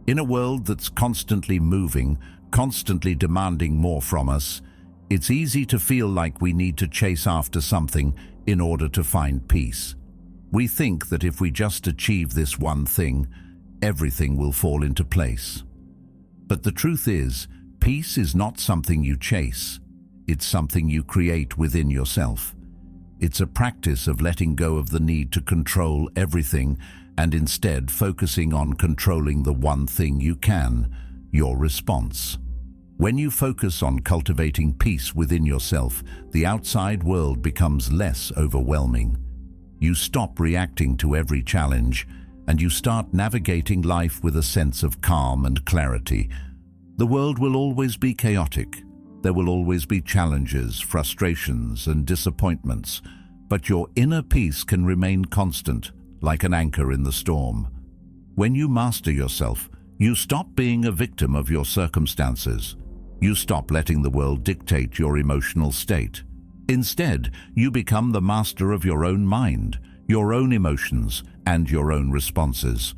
In a world that's constantly moving, constantly demanding more from us, it's easy to feel like we need to chase after something in order to find peace. We think that if we just achieve this one thing, everything will fall into place. But the truth is, peace is not something you chase. It's something you create within yourself. It's a practice of letting go of the need to control everything and instead focusing on controlling the one thing you can, your response. When you focus on cultivating peace within yourself, the outside world becomes less overwhelming. You stop reacting to every challenge, and you start navigating life with a sense of calm and clarity. The world will always be chaotic. There will always be challenges, frustrations, and disappointments, but your inner peace can remain constant, like an anchor in the storm. When you master yourself, you stop being a victim of your circumstances. You stop letting the world dictate your emotional state. Instead, you become the master of your own mind, your own emotions, and your own responses.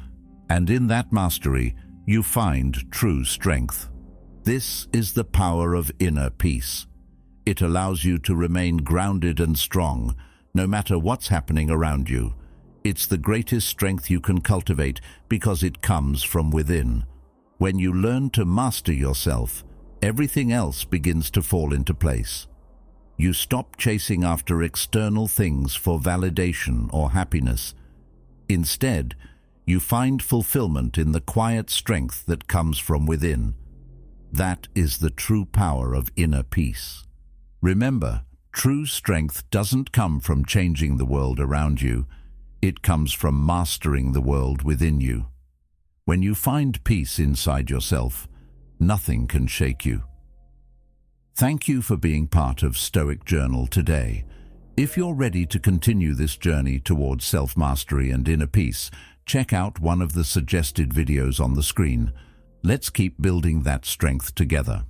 And in that mastery, you find true strength. This is the power of inner peace. It allows you to remain grounded and strong, no matter what's happening around you. It's the greatest strength you can cultivate because it comes from within. When you learn to master yourself, everything else begins to fall into place. You stop chasing after external things for validation or happiness. Instead, you find fulfillment in the quiet strength that comes from within. That is the true power of inner peace. Remember, true strength doesn't come from changing the world around you. It comes from mastering the world within you. When you find peace inside yourself, nothing can shake you. Thank you for being part of Stoic Journal today. If you're ready to continue this journey towards self-mastery and inner peace, check out one of the suggested videos on the screen. Let's keep building that strength together.